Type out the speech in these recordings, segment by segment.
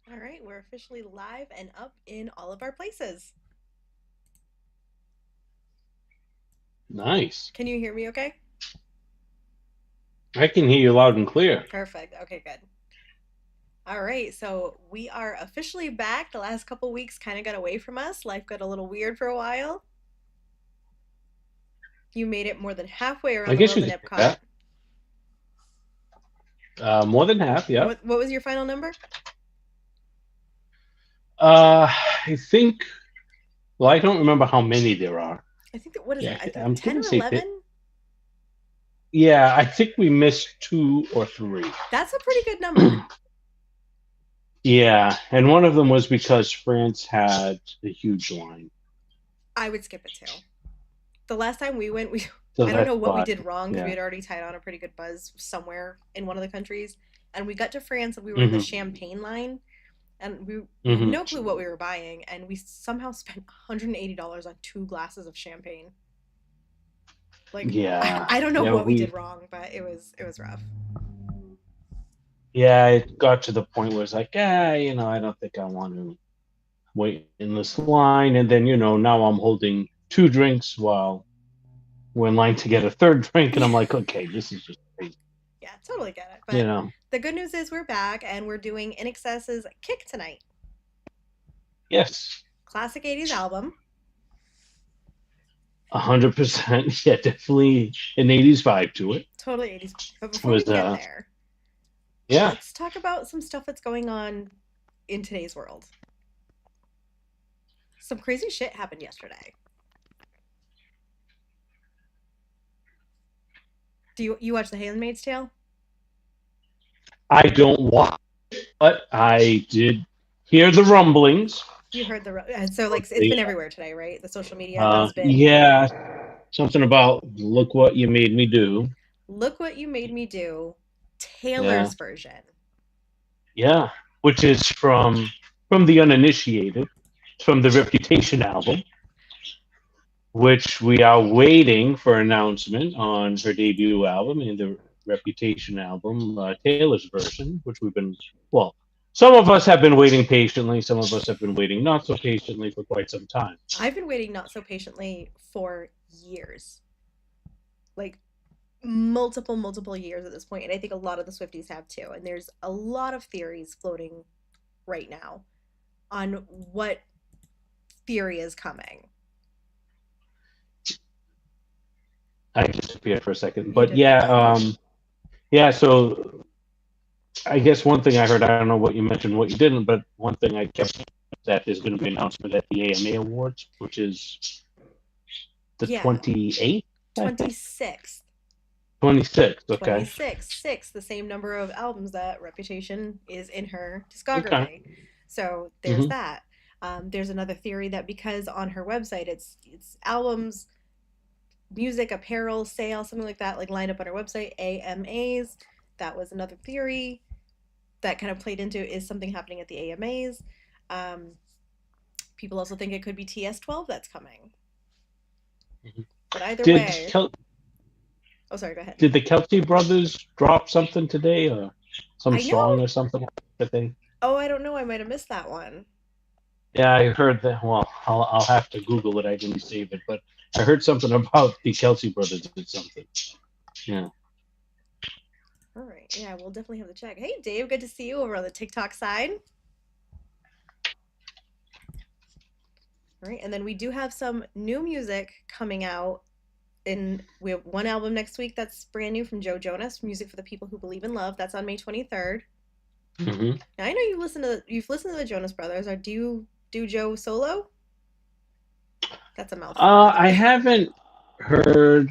All right, we're officially live and up in all of our places. Nice. Can you hear me okay? I can hear you loud and clear. Perfect. Okay, good. All right, so we are officially back. The last couple weeks kind of got away from us. Life got a little weird for a while. You made it more than halfway around I the guess world you in could say Epcot. that. More than half, yep. What was your final number? I think, well, I don't remember how many there are. I think that what is Yeah, it? I think I'm 10 going to or say that. 11? Yeah, I think we missed two or three. That's a pretty good number. Yeah, and one of them was because France had a huge line. I would skip it too. The last time we went, we So I don't that's know what we why. did wrong because we Yeah. had already tied on a pretty good buzz somewhere in one of the countries, and we got to France and we were in the hmm champagne line, and we had hmm no clue what we were buying, and we somehow spent $180 on two glasses of champagne. Like Yeah. I don't know Yeah, what we did wrong, but it was rough. yeah, it got to the point where it's like, I don't think I want to wait in this line. And then, now I'm holding two drinks while we're in line to get a third drink. And Yeah, I'm like, okay, this is just crazy. yeah, totally get it. You But know, the good news is we're back and we're doing Inxs's Kick tonight. yes, Classic 80s album. 100%. Yeah, definitely an 80s vibe to it. Totally 80s. But It before we was, get there, yeah, let's talk about some stuff that's going on in today's world. Some crazy shit happened yesterday. Do you watch The Handmaid's Tale? I don't watch, but I did hear the rumblings. You heard so like it's The, been everywhere today, right? The social media has been yeah, something about look what you made me do. look what you made me do, Yeah, Taylor's version. yeah, which is from the uninitiated, from the Reputation album, which we are waiting for announcement on her debut album and the Reputation album, Taylor's version, which we've been, well, some of us have been waiting patiently, some of us have been waiting not so patiently for quite some time. I've been waiting not so patiently for years. Like multiple years at this point, and I think a lot of the Swifties have too. And there's a lot of theories floating right now on what theory is coming. I disappeared for a second, You but did pop yeah, back in. yeah. So I guess one thing I heard, I don't know what you mentioned, what you didn't, but one thing I kept that there's going to be an announcement at the AMA Awards, which is the Yeah, 28th, I think. 26th. 26th, okay. 26, 6, the same number of albums that Reputation is in her Okay. discography. So there's hmm that. There's another theory that because on her website it's albums, music, apparel, sale, something like that, like lined up on her website, AMAs. That was another theory that kind of played into is something happening at the AMAs. Um, People also think it could be TS12 that's coming. hmm But either Did way, Kel- oh sorry, go ahead. did the Kelsey brothers drop something today, or some I song know. or something that they? Oh, I don't know. I might have missed that one. Yeah, I heard that. Well, I'll have to Google it. I didn't save it, but I heard something about the Kelsey brothers did something. Yeah. All right. Yeah, we'll definitely have to check. Hey, Dave, good to see you over on the TikTok side. All right. And then we do have some new music coming out. We have one album next week that's brand new from Joe Jonas, Music for the People Who Believe in Love. That's on May 23rd. hmm Now, I know you've listened to the Jonas Brothers. Or do you do Joe solo? That's a mouthful, by the I way. haven't heard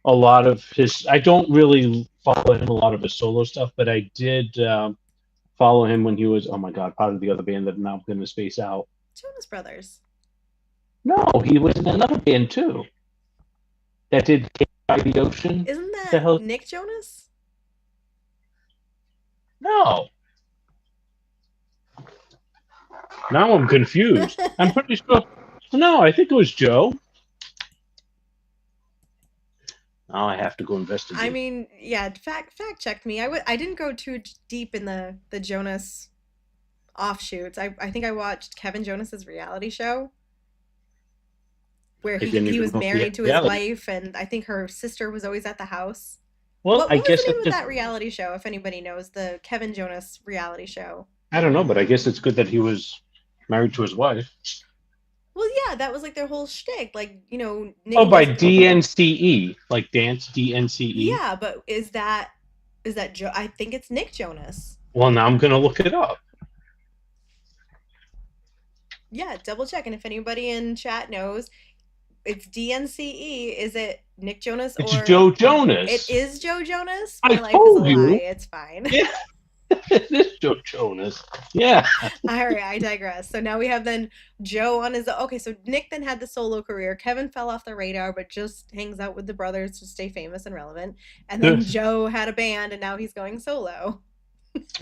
a lot of his. I don't really follow him a lot of his solo stuff, but I did follow him when he was. Oh my God, part of the other band that I'm now going to space out. Jonas Brothers. No, he was in another band too that did Cave by the Ocean. Isn't What the that hell? Nick Jonas? No, now I'm confused. I'm pretty sure. No, I think it was Joe. Now I have to go I investigate. mean, yeah, fact checked me. I didn't go too deep in the Jonas offshoots. I think I watched Kevin Jonas's reality show where I he didn't he even was know he had married to his reality. wife, and I think her sister was always at the house. Well, I What was the guess name it's of just, that reality show? If anybody knows the Kevin Jonas reality show. I don't know, but I guess it's good that he was married to his wife. Well, yeah, that was like their whole shtick. Like, Nick Oh, by was, DNCE, like dance DNCE. yeah, but is that Joe? I think it's Nick Jonas. Well, now I'm gonna look it up. Yeah, double check. And if anybody in chat knows, it's DNCE. Is it Nick Jonas It's or Joe it Jonas. is Joe Jonas? I My life is a told lie. you. It's fine. Yeah, it is Joe Jonas. Yeah. All right, I digress. So now we have then Joe on his. Okay, so Nick then had the solo career. Kevin fell off the radar, but just hangs out with the brothers to stay famous and relevant. And then The Joe had a band, and now he's going solo.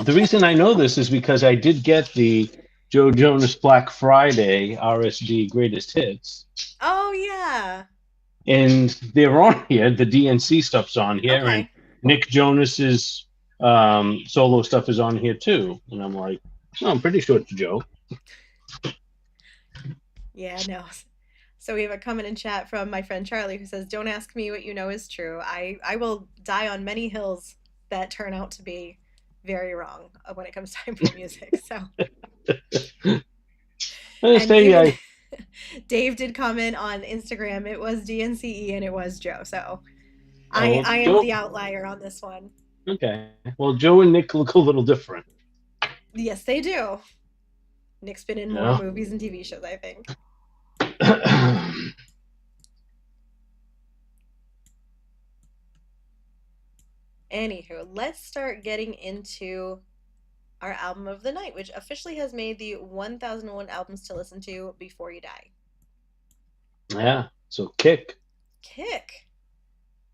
the reason I know this is because I did get the Joe Jonas Black Friday RSG Greatest Hits, Oh yeah. and they're on here. The DNC stuff's on here, and Okay. Nick Jonas's solo stuff is on here too. And I'm like, no, I'm pretty sure it's Joe. Yeah, no. So we have a comment in chat from my friend Charlie who says, "Don't ask me what you know is true. I will die on many hills that turn out to be very wrong when it comes time for music." So, I and say, even I Dave did comment on Instagram. It was DNCE and it was Joe. So I well, I am Joe. the outlier on this one. Okay, well, Joe and Nick look a little different. Yes, they do. Nick's been in more No. movies and TV shows, I think. Anywho, let's start getting into our album of the night, which officially has made the 1001 albums to listen to before you die. Yeah. So Kick. Kick.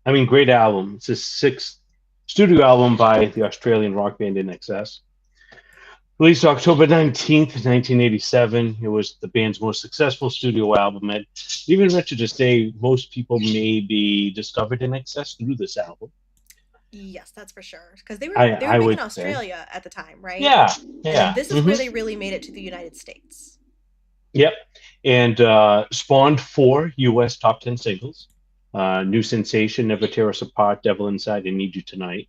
I mean, great album. It's his sixth studio album by the Australian rock band Inxs. Released October 19th, 1987. It was the band's most successful studio album. And even richer to say, most people maybe discovered Inxs through this album. Yes, that's for sure. Because they were I, they were I big in would say. Australia at the time, right? Yeah. And then Yeah. this is where they really made it to the United States. Yep. And spawned four U.S. top 10 singles. New Sensation, Never Tear Us Apart, Devil Inside, and Need You Tonight.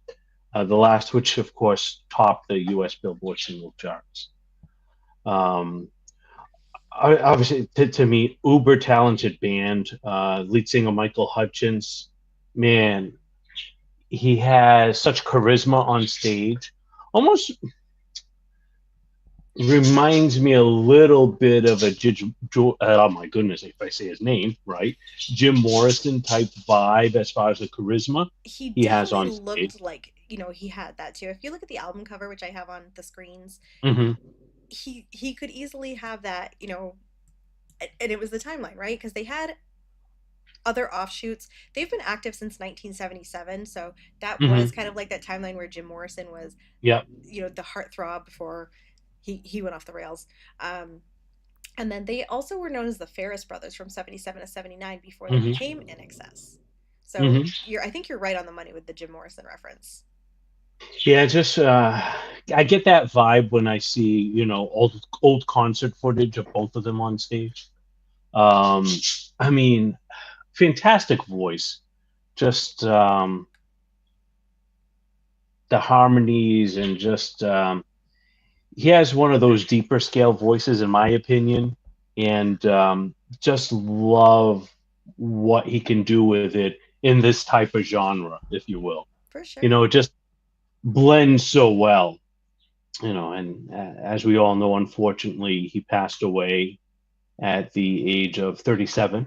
The last, which of course topped the U.S. Billboard single charts. Um, Obviously, to me, uber talented band. Lead singer Michael Hutchins, man, he has such charisma on stage. Almost reminds me a little bit of a oh my goodness, if I say his name right, Jim Morrison type vibe as far as the charisma He he has definitely on stage. looked like, he had that too. If you look at the album cover, which I have on the screens, Hmm. he could easily have that, and it was the timeline, right? Because they had other offshoots. They've been active since 1977, so that was Hmm. kind of like that timeline where Jim Morrison was, Yep. the heartthrob before he went off the rails. Um, and then they also were known as the Ferris Brothers from 77 to 79 before they Hmm. became NXS. So Hmm. I think you're right on the money with the Jim Morrison reference. Yeah, just I get that vibe when I see old concert footage of both of them on stage. Um, I mean, fantastic voice, just the harmonies and just he has one of those deeper scale voices, in my opinion, and just love what he can do with it in this type of genre, if you will. For sure. It just blends so well. And as we all know, unfortunately, he passed away at the age of 37,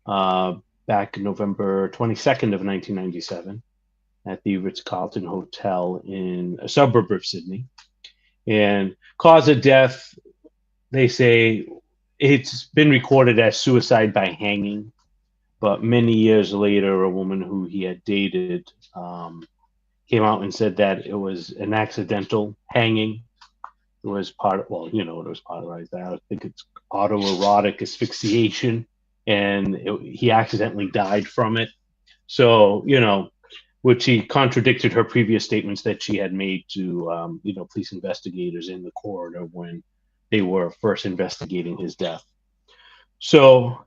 uh, back November 22nd of 1997 at the Ritz-Carlton Hotel in a suburb of Sydney. And cause of death, they say it's been recorded as suicide by hanging, but many years later, a woman who he had dated came out and said that it was an accidental hanging. It was part of, well, you know what it was part of, right? I think it's autoerotic asphyxiation, and he accidentally died from it. So, which he contradicted her previous statements that she had made to police investigators in the corridor when they were first investigating his death. So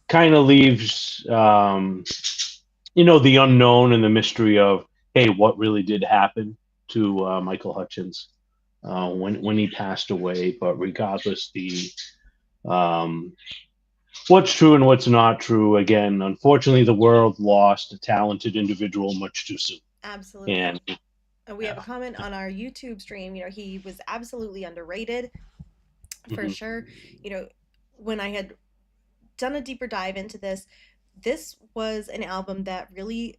kind of leaves the unknown and the mystery of, hey, what really did happen to Michael Hutchins when he passed away. But regardless, the um, what's true and what's not true. Again, unfortunately, the world lost a talented individual much too soon. Absolutely. And And we have a yeah, comment on our YouTube stream. He was absolutely underrated for hmm sure. You know, when I had done a deeper dive into this, this was an album that really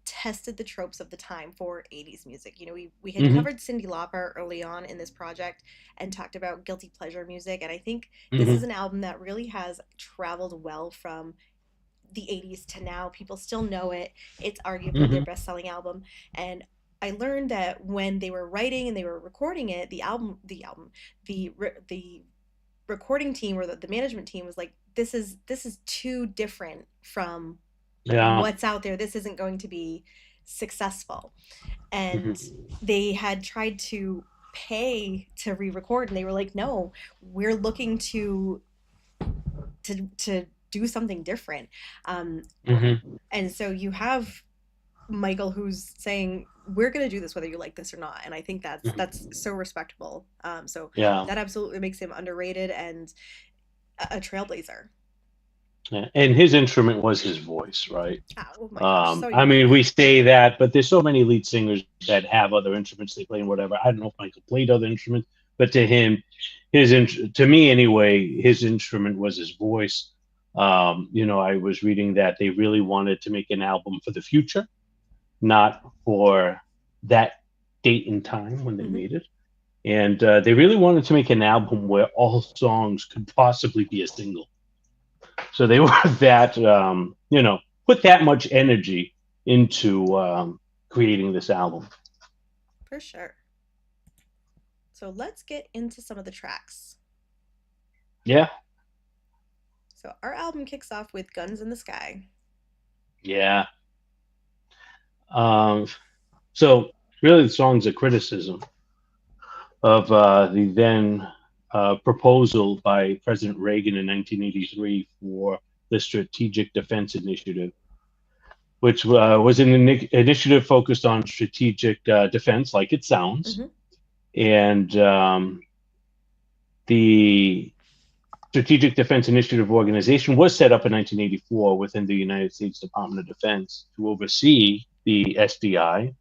tested the tropes of the time for 80s music. We had hmm covered Cyndi Lauper early on in this project and talked about guilty pleasure music. And I think this is hmm an album that really has traveled well from the 80s to now. People still know it. It's arguably their hmm best selling album. And I learned that when they were writing and they were recording it, the recording team or the management team was like, this is too different from yeah, what's out there. This isn't going to be successful. And hmm they had tried to pay to re-record, and they were like, no, we're looking to do something different. um, hmm and so you have Michael who's saying, we're going to do this whether you like this or not. And I think that's so respectable. So yeah. that absolutely makes him underrated and a trailblazer. Yeah. And his instrument was his voice, right? Oh my gosh, so I mean, unique. we say that, but there's so many lead singers that have other instruments they play and whatever. I don't know if Michael played other instruments, but to him, to me anyway, his instrument was his voice. I was reading that they really wanted to make an album for the future, not for that date and time when they Hmm. made it. And they really wanted to make an album where all songs could possibly be a single. So they were that, put that much energy into creating this album. For sure. So let's get into some of the tracks. Yeah, So our album kicks off with Guns in the Sky. yeah. Um, so really, the song's a criticism of the then proposal by President Reagan in 1983 for the Strategic Defense Initiative, which was an initiative focused on strategic defense, like it sounds, Hmm. and the Strategic Defense Initiative Organization was set up in 1984 within the United States Department of Defense to oversee the SDI,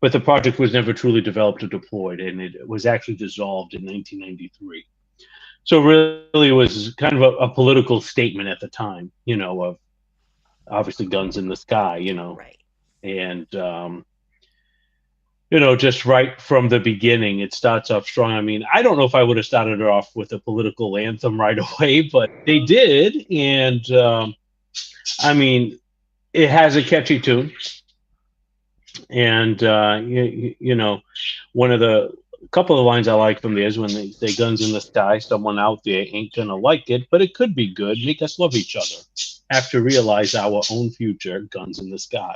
but the project was never truly developed or deployed, and it was actually dissolved in 1993. So really, it was kind of a political statement at the time, of obviously guns in the sky, Right. and just right from the beginning, it starts off strong. I mean, I don't know if I would have started it off with a political anthem right away, but they did, and I mean, it has a catchy tune, and one of the couple of lines I like from there is when they say "guns in the sky, someone out there ain't gonna like it, but it could be good. Make us love each other. Have to realize our own future. Guns in the sky."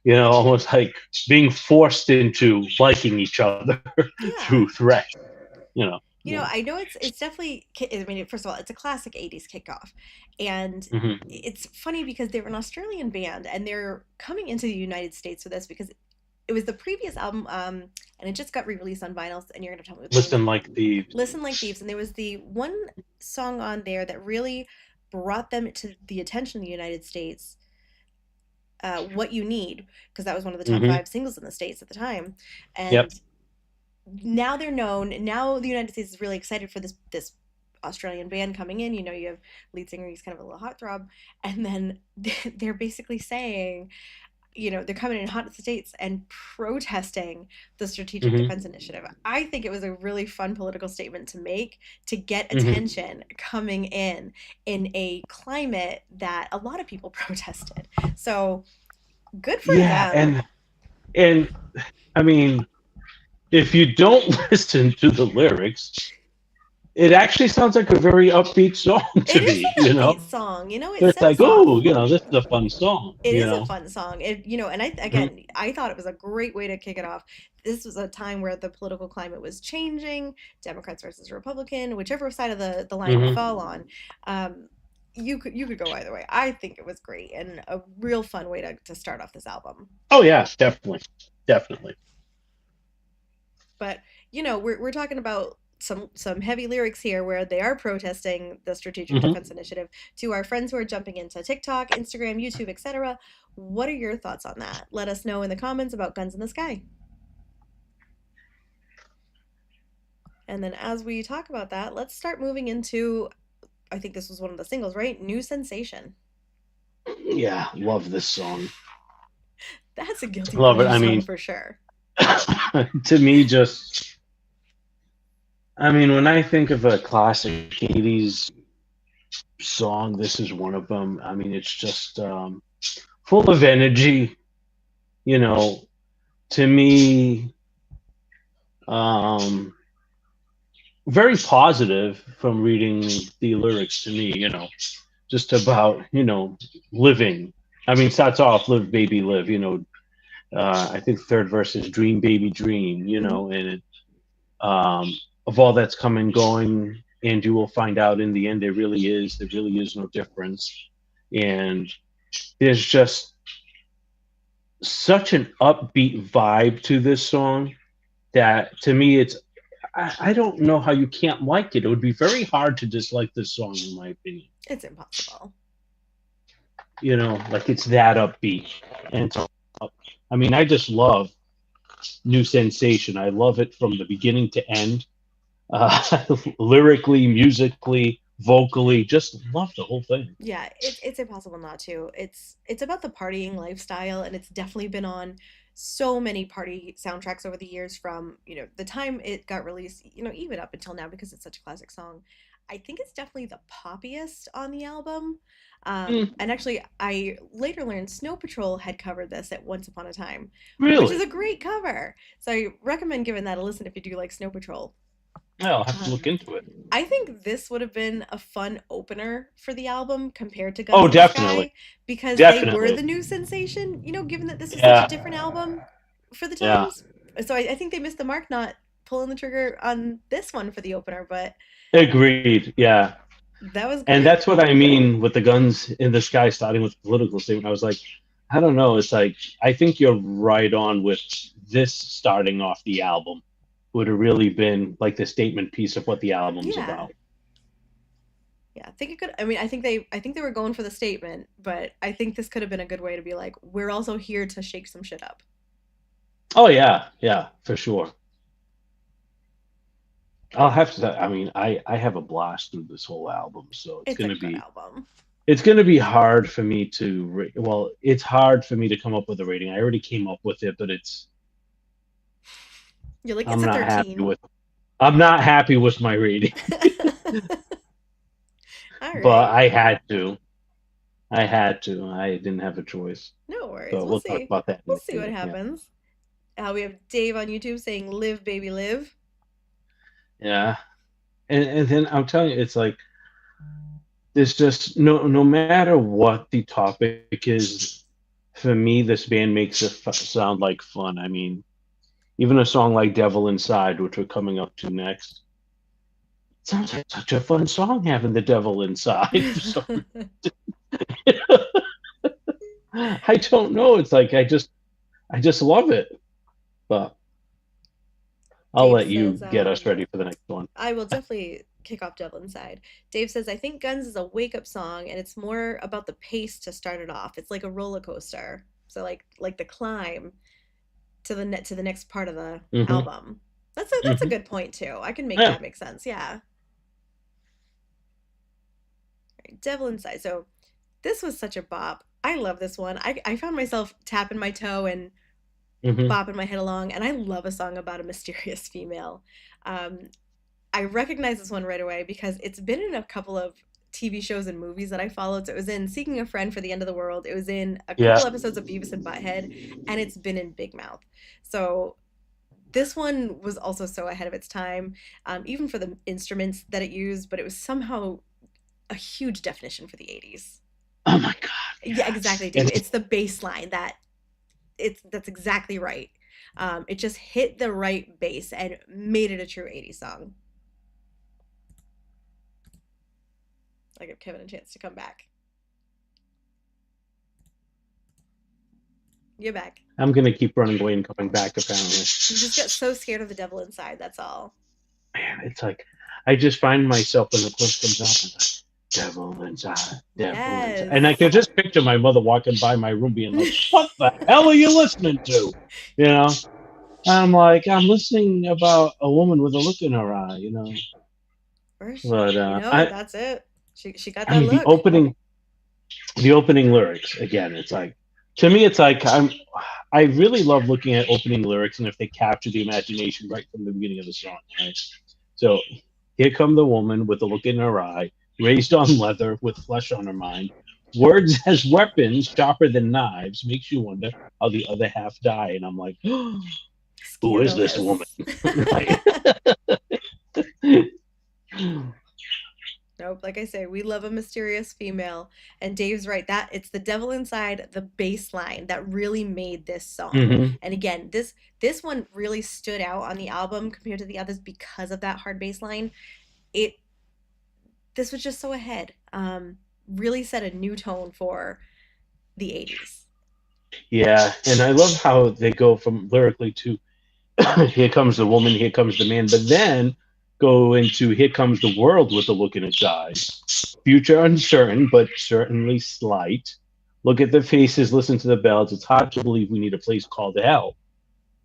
Almost like being forced into liking each other Yeah. through threat. You know. I know it's definitely. I mean, first of all, it's a classic '80s kickoff, and Mm-hmm. it's funny because they're an Australian band and they're coming into the United States with this because it was the previous album, and it just got re-released on vinyls. And you're gonna tell me what the name. Listen like thieves. Listen Like Thieves, and there was the one song on there that really brought them to the attention of the United States. What You Need, because that was one of the top Mm-hmm. five singles in the states at the time, Yep. and now they're known. Now the United States is really excited for this Australian band coming in. You have lead singer, he's kind of a little heartthrob, and then they're basically saying, they're coming in hot to the states and protesting the Strategic Mm-hmm. Defense Initiative. I think it was a really fun political statement to make to get Mm-hmm. attention coming in a climate that a lot of people protested. So good for Yeah, them. and I mean, if you don't listen to the lyrics, it actually sounds like a very upbeat song It to is me. an upbeat song. It It's like, sets oh, off. this is a fun song. It is a fun song. And Hmm. again, I thought it was a great way to kick it off. This was a time where the political climate was changing, Democrats versus Republican, whichever side of the line you Hmm. fall on. Um, you could go either way. I think it was great and a real fun way to start off this album. Oh yeah, definitely, definitely. But we're talking about some heavy lyrics here where they are protesting the Strategic Defense Hmm. Initiative. To our friends who are jumping into TikTok, Instagram, YouTube, etc., what are your thoughts on that? Let us know in the comments about Guns in the Sky. And then as we talk about that, let's start moving into, I think this was one of the singles, right? New Sensation. Yeah, love this song. That's a guilty Love it. pleasure I song mean, for sure. to me, just when I think of a classic '80s song, this is one of them. I mean, it's just full of energy. You know, to me, um, very positive from reading the lyrics to me. Just about living. I mean, starts off "Live, baby, live." I think the third verse is "Dream, baby, dream." Hmm. And of all that's come and going, and you will find out in the end there really is no difference. And there's just such an upbeat vibe to this song that to me I don't know how you can't like it. It would be very hard to dislike this song in my opinion. It's impossible. Like it's that upbeat. And so, I mean, I just love New Sensation. I love it from the beginning to end. Lyrically, musically, vocally, just love the whole thing. Yeah, it's impossible not to. It's about the partying lifestyle, and it's definitely been on so many party soundtracks over the years from, the time it got released, even up until now because it's such a classic song. I think it's definitely the poppiest on the album. Mm, And actually, I later learned Snow Patrol had covered this at Once Upon a Time, which is really? a great cover. So I recommend giving that a listen if you do like Snow Patrol. Yeah, I'll have to look Um, into it. I think this would have been a fun opener for the album compared to Guns Oh, in the definitely, Sky because they were definitely. the new sensation, given that this was such a Yeah, different album for the yeah. times. So I think they missed the mark not pulling the trigger on this one for the opener, but Agreed. Yeah, that was and great. that's what I mean with the guns in the sky starting with the political statement. I was like, I don't know. It's like I think you're right on with this starting off the album. Would have really been like the statement piece of what the album's Yeah. about. Yeah, I think it could. I mean, I think they were going for the statement, but I think this could have been a good way to be like, we're also here to shake some shit up. Oh yeah, yeah, for sure. I'll have to. I mean, I have a blast through this whole album, so it's It's a gonna good be album. it's gonna be hard for me to well, it's hard for me to come up with a rating. I already came up with it, but You're like, I'm it's a not happy 13. with I'm not happy with my rating, All but right. I had to. I had to. I didn't have a choice. No worries. So We'll we'll talk see. about that in We'll a see what minute. Yeah, happens. We have Dave on YouTube saying, "Live, baby, live." yeah. And then I'm telling you, it's like there's just no matter what the topic is. For me, this band makes it sound like fun. I mean, even a song like "Devil Inside," which we're coming up to next, sounds like such a fun song having the devil inside. So I don't know. It's like I just love it. But I'll Dave let you says, get us ready for the next one. "I will definitely kick off Devil Inside." Dave says, "I think Guns is a wake-up song, and it's more about the pace to start it off. It's like a roller coaster. So like the climb to the next part of the Hmm. album. That's a Hmm. good point too. I can make Yeah. that make sense. Yeah. Right, Devil Inside. So this was such a bop. I love this one. I found myself tapping my toe and Hmm. bopping my head along, and I love a song about a mysterious female. Um, I recognize this one right away because it's been in a couple of TV shows and movies that I followed. So it was in Seeking a Friend for the End of the World. It was in a Yeah. couple episodes of Beavis and Butthead, and it's been in Big Mouth. So This one was also so ahead of its time, even for the instruments that it used, but it was somehow a huge definition for the 80s. Oh my God, Yeah, yes. exactly, And Dave. It's the bass line that's exactly right. It just hit the right bass and made it a true 80s song. I give Kevin a chance to come back. You're back. I'm gonna keep running away and coming back. Apparently, You just get so scared of the devil inside, that's all. man, it's like I just find myself when the clip comes up, and like devil inside, devil inside, and I Yes. can just picture my mother walking by my room, being like, "What the hell are you listening to?" You know. I'm like, I'm listening about a woman with a look in her eye, you know. Or she, But that's it. She got I that mean, look. the opening lyrics again. It's like, to me, it's like I really love looking at opening lyrics and if they capture the imagination right from the beginning of the song, right? So, here come the woman with a look in her eye, raised on leather with flesh on her mind. Words as weapons, sharper than knives, makes you wonder how the other half die. And I'm like, who is this woman? Scandalous. Right? Nope, like I say, we love a mysterious female. And Dave's right, that it's the devil inside the bass line that really made this song. Hmm. And again, this one really stood out on the album compared to the others because of that hard bass line. It this was just so ahead. Really set a new tone for the 80s. Yeah, and I love how they go from lyrically to here comes the woman, here comes the man, but then go into here comes the world with a look in its eyes. Future uncertain, but certainly slight. Look at the faces, listen to the bells. It's hard to believe we need a place called hell.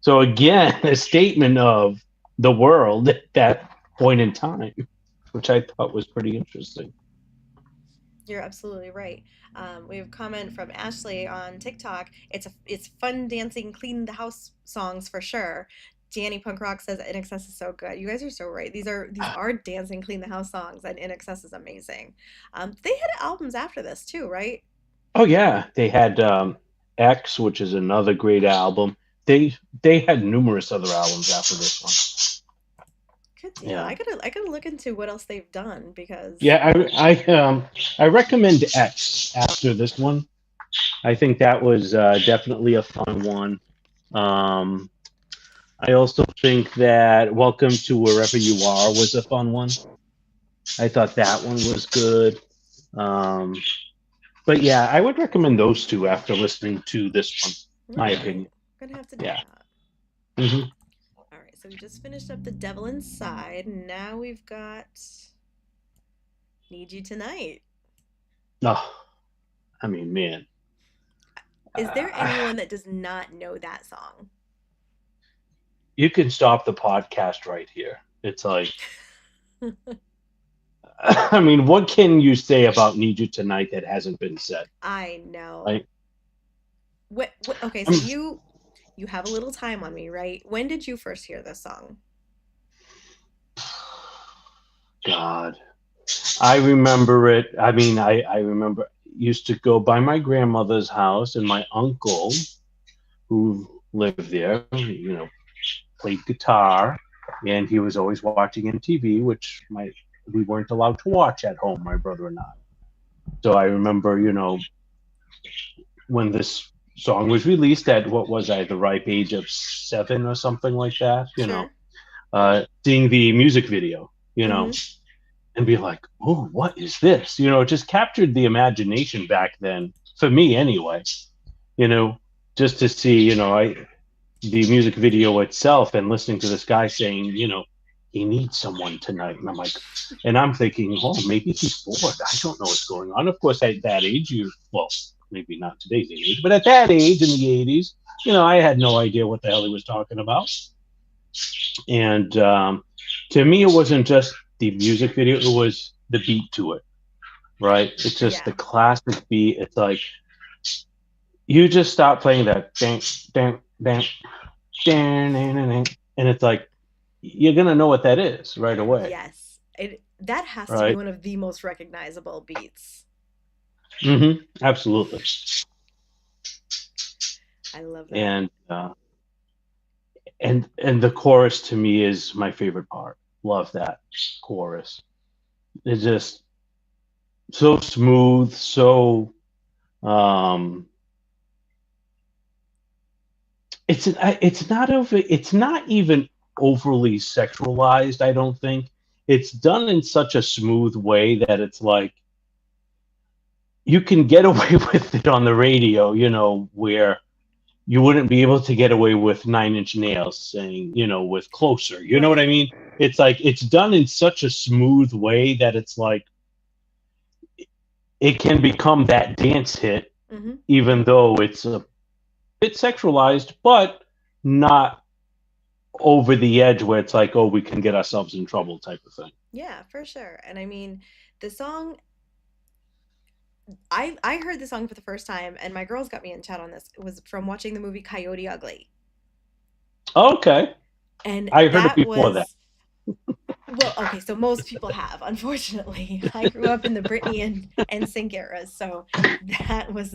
So again, a statement of the world at that point in time, which I thought was pretty interesting. You're absolutely right. We have a comment from Ashley on TikTok. It's fun dancing, clean the house songs for sure. Danny Punk Rock says NXS is so good. You guys are so right. These are dancing, clean the house songs, and NXS is amazing. They had albums after this too, right? Oh yeah, they had X, which is another great album. They had numerous other albums after this one. Good deal. Yeah. I gotta look into what else they've done because Yeah, I recommend X after this one. I think that was definitely a fun one. Um, I also think that Welcome to Wherever You Are was a fun one. I thought that one was good. Um, but yeah, I would recommend those two after listening to this one. all My right, opinion. I'm gonna have to do Yeah. that. Hmm. All right, so we just finished up the Devil Inside. Now we've got Need You Tonight. Oh, I mean, man. Is there Uh, anyone that does not know that song? you can stop the podcast right here. It's like, I mean, what can you say about Need You Tonight that hasn't been said? I know. Right? Okay, so I'm, you have a little time on me, right? When did you first hear this song? God, I remember it. I mean, I remember used to go by my grandmother's house, and my uncle, who lived there, played guitar, and he was always watching MTV, which we weren't allowed to watch at home, my brother and I. So I remember, when this song was released at what was I, the ripe age of 7 or something like that, Sure. seeing the music video, Mm-hmm. and be like, oh, what is this? It just captured the imagination back then, for me anyway, you know, just to see, the music video itself and listening to this guy saying, he needs someone tonight. And I'm thinking, oh, maybe he's bored. I don't know what's going on. Of course, at that age, well, maybe not today's age, but at that age in the 80s, I had no idea what the hell he was talking about. And to me, it wasn't just the music video, it was the beat to it, right? It's just the Yeah. classic beat. It's like, you just stop playing that bang, bang, bang, and it's like you're gonna know what that is right away, Yes. That has to be right? one of the most recognizable beats. Absolutely. I love that. And and the chorus to me is my favorite part. Love that chorus. It's just so smooth, so um it's not even overly sexualized, I don't think. It's done in such a smooth way that it's like you can get away with it on the radio, where you wouldn't be able to get away with Nine Inch Nails saying, with Closer. You know what I Right. mean? It's like it's done in such a smooth way that it's like it can become that dance hit, Hmm. even though it's a bit sexualized, but not over the edge where it's like, oh, we can get ourselves in trouble type of thing. Yeah, for sure. And I mean, the song I heard the song for the first time, and my girls got me in chat on this. It was from watching the movie Coyote Ugly, Okay. and I heard it that before that. was well, okay. So most people have, unfortunately. I grew up in the Britney and Sync eras, so that was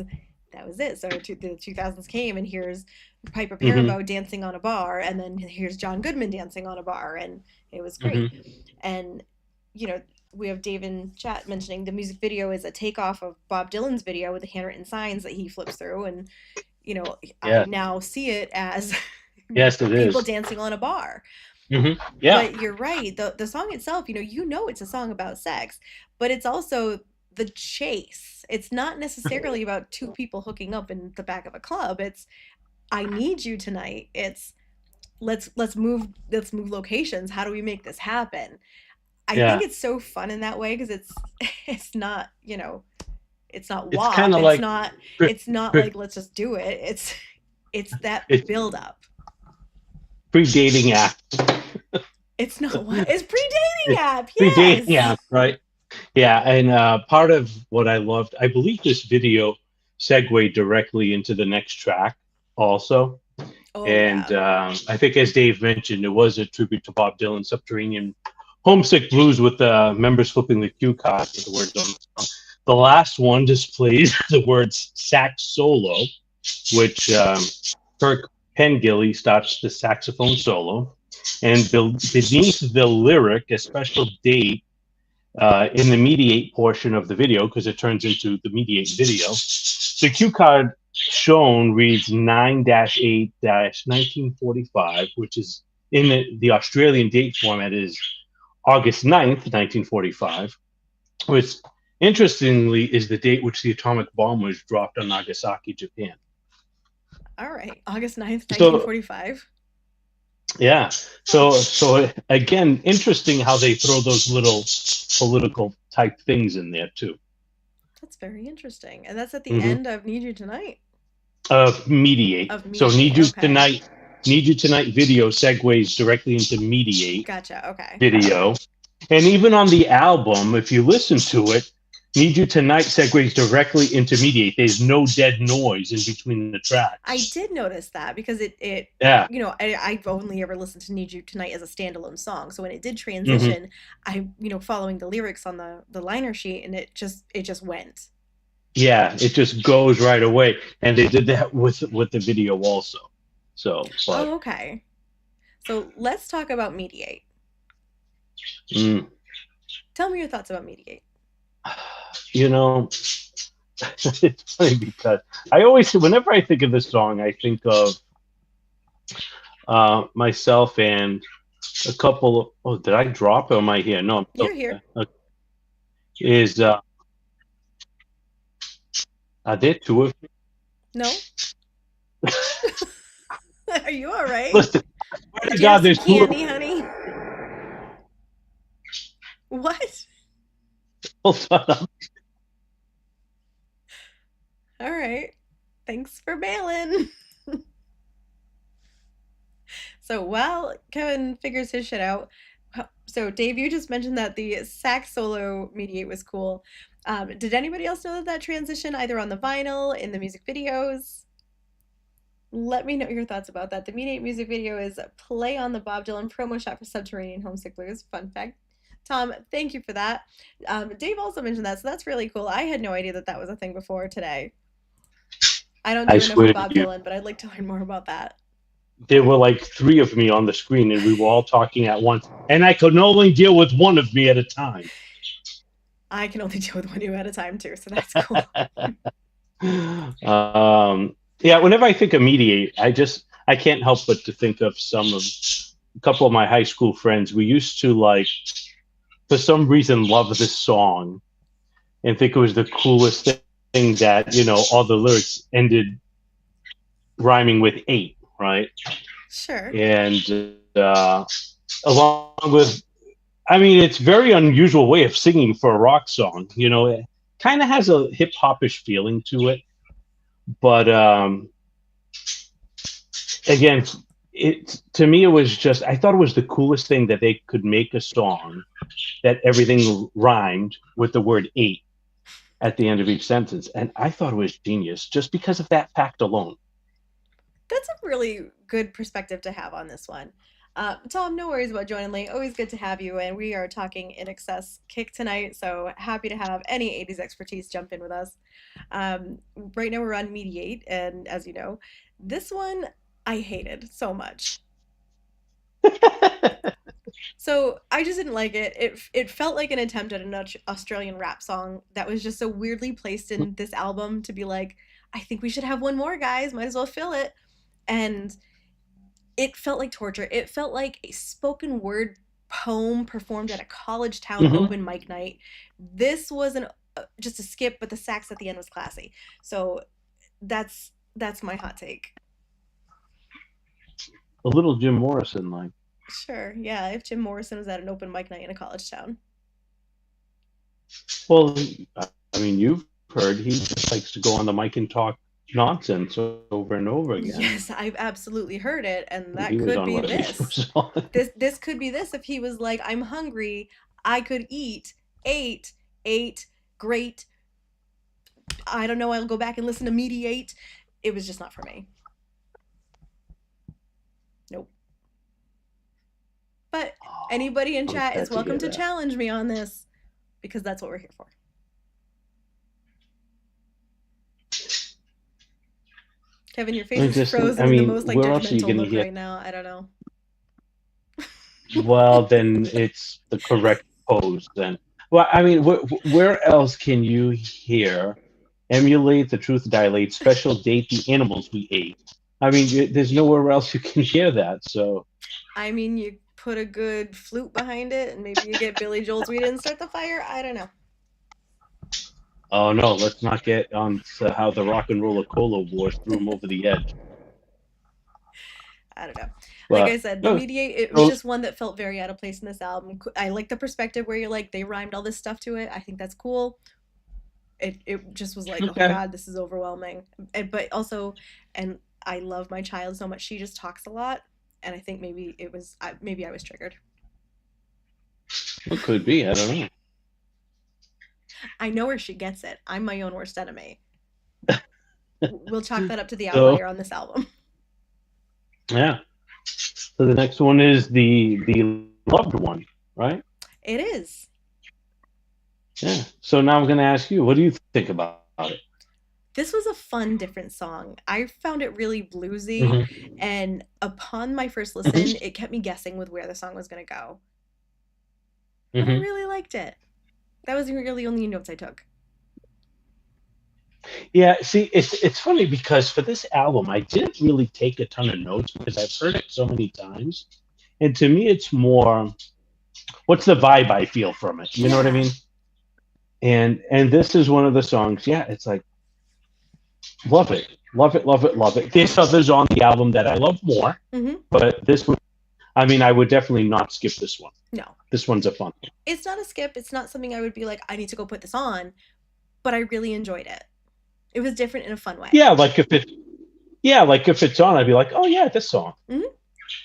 that was it. So the 2000s came, and here's Piper Hmm. Perabo dancing on a bar, and then here's John Goodman dancing on a bar, and it was Hmm. great. And you know, we have Dave in chat mentioning the music video is a takeoff of Bob Dylan's video with the handwritten signs that he flips through, and I Yeah. now see it as Yes, it people is. dancing on a bar. Yeah. But you're right. The song itself, it's a song about sex, but it's also the chase. It's not necessarily about two people hooking up in the back of a club. It's I need you tonight. It's let's move locations. How do we make this happen? I think Yeah. it's so fun in that way because it's not, it's not It's kind WAP. of It's like not pre- it's not pre- like let's just do it. It's that it's build up. pre-dating app. It's not what it's pre-dating app. Pre-dating Yes. app, right? Yeah, and part of what I loved, I believe this video segued directly into the next track also. Oh And yeah. I think, as Dave mentioned, it was a tribute to Bob Dylan's Subterranean Homesick Blues with the members flipping the cue card with the words on the song. The last one displays the words sax solo, which Kirk Pengilly starts the saxophone solo. And beneath the lyric, a special date in the mediate portion of the video, because it turns into the mediate video, the cue card shown reads 9-8 1945, which is in the Australian date format is August 9th, 1945, which interestingly is the date which the atomic bomb was dropped on Nagasaki, Japan. All right. August 9th, So 1945. yeah, so again, interesting how they throw those little political type things in there too. That's very interesting. And that's at the Mm-hmm. end of Need You Tonight. Mediate. Of So Mediate. Okay. Need You Tonight video segues directly into Mediate Gotcha. Okay. video. And even on the album, if you listen to it, Need You Tonight segues directly into Mediate. There's no dead noise in between the I tracks. did notice that because it Yeah. I've only ever listened to Need You Tonight as a standalone song. So when it did Hmm. transition, following the lyrics on the liner sheet, and it just went. Yeah, it just goes right away. And they did that with the video also. So, but Oh, okay. So let's talk about Mediate. mm, Tell me your thoughts about Mediate. you know, it's funny because whenever I think of this song, I think of myself and a couple of, oh, did I drop or am I here? No, I'm still You're here. here. Okay. Is are there two of No? Are you all right? listen, swear to Did you have God, some there's two of candy, honey? What? hold on. All right. Thanks for bailing. So while Kevin figures his shit out, so Dave, you just mentioned that the sax solo Mediate was cool. Did anybody else know that transition either on the vinyl, in the music videos? Let me know your thoughts about that. The Mediate music video is play on the Bob Dylan promo shot for Subterranean Homesick Blues. Fun fact. Tom, thank you for that. Dave also mentioned that, so that's really cool. I had no idea that that was a thing before today. I don't I do enough swear with to Bob you. Dylan, but I'd like to learn more about that. there were like three of me on the screen, and we were all talking at once, and I could only deal with one of me at a time. I can only deal with one you at a time too, so that's cool. Yeah, whenever I think of Mediate, I can't help but to think of a couple of my high school friends. We used to like, for some reason, love this song and think it was the coolest thing that all the lyrics ended rhyming with eight, right? Sure. And along with, I mean, it's very unusual way of singing for a rock song. It kind of has a hip hopish feeling to it, but again, it to me it was just I thought it was the coolest thing that they could make a song that everything rhymed with the word eight at the end of each sentence, and I thought it was genius just because of that fact alone. That's a really good perspective to have on this one. Tom, no worries about joining late. Always good to have you. And we are talking Inxs Kick tonight, so happy to have any 80s expertise jump in with us. Right now we're on Mediate, and as you know, this one I hated so much. So I just didn't like it. It felt like an attempt at an Australian rap song that was just so weirdly placed in this album to be like, I think we should have one more, guys. Might as well fill it. And it felt like torture. It felt like a spoken word poem performed at a college town Hmm. open mic night. This was an just a skip, but the sax at the end was classy. So that's my hot take. A little Jim Morrison like. Sure, yeah. If Jim Morrison was at an open mic night in a college town, Well, I mean, you've heard he just likes to go on the mic and talk nonsense over and over again. yes, I've absolutely heard it, and When that he was could on be whether he this. was on. This could be this if he was like, I'm hungry, I could eat, ate, ate, great. I don't know. I'll go back and listen to Mediate. It was just not for me. Nope. But Oh, anybody in I was chat is sad to welcome hear to that. challenge me on this because that's what we're here for. Kevin, your face I is just think, I frozen in the mean, most like where else are you judgmental going to look hear? right now. I don't know. Well, then it's the correct pose. Then, well, I mean, where else can you hear emulate the truth dilate special date the animals we ate? I mean, there's nowhere else you can hear that. So, I mean, you put a good flute behind it, and maybe you get Billy Joel's "We Didn't Start the Fire." I don't know. oh no, let's not get on to how the rock and roller cola wars threw him over the edge. I don't know. Like I But said, the no, mediate it was no, just one that felt very out of place in this album. I like the perspective where you're like they rhymed all this stuff to it. I think that's cool. It just was like, oh okay, god, this is overwhelming. But also, and I love my child so much. She just talks a lot, and I think maybe it was maybe I was triggered. it could be. I don't know. I know where she gets it. I'm my own worst enemy. We'll chalk that up to the So outlier on this album. yeah. So the next one is the loved one, right? It is. Yeah. So now I'm going to ask you, what do you think about it? This was a fun, different song. I found it really bluesy, Hmm. and upon my first listen, Hmm. it kept me guessing with where the song was going to go. But I Hmm. really liked it. That was really the only notes I took. Yeah. See, it's funny because for this album, I didn't really take a ton of notes because I've heard it so many times, and to me, it's more what's the vibe I feel from it. You know what I Yeah. mean? And this is one of the songs. Yeah, it's like love it, love it, love it, love it. There's others on the album that I love more, Hmm. but this one, I mean, I would definitely not skip this one. No, This one's a fun one. it's not a skip. It's not something I would be like, I need to go put this on, but I really enjoyed it. It was different in a fun way. Yeah, like if it's on, I'd be like, oh yeah, this song. Hmm. You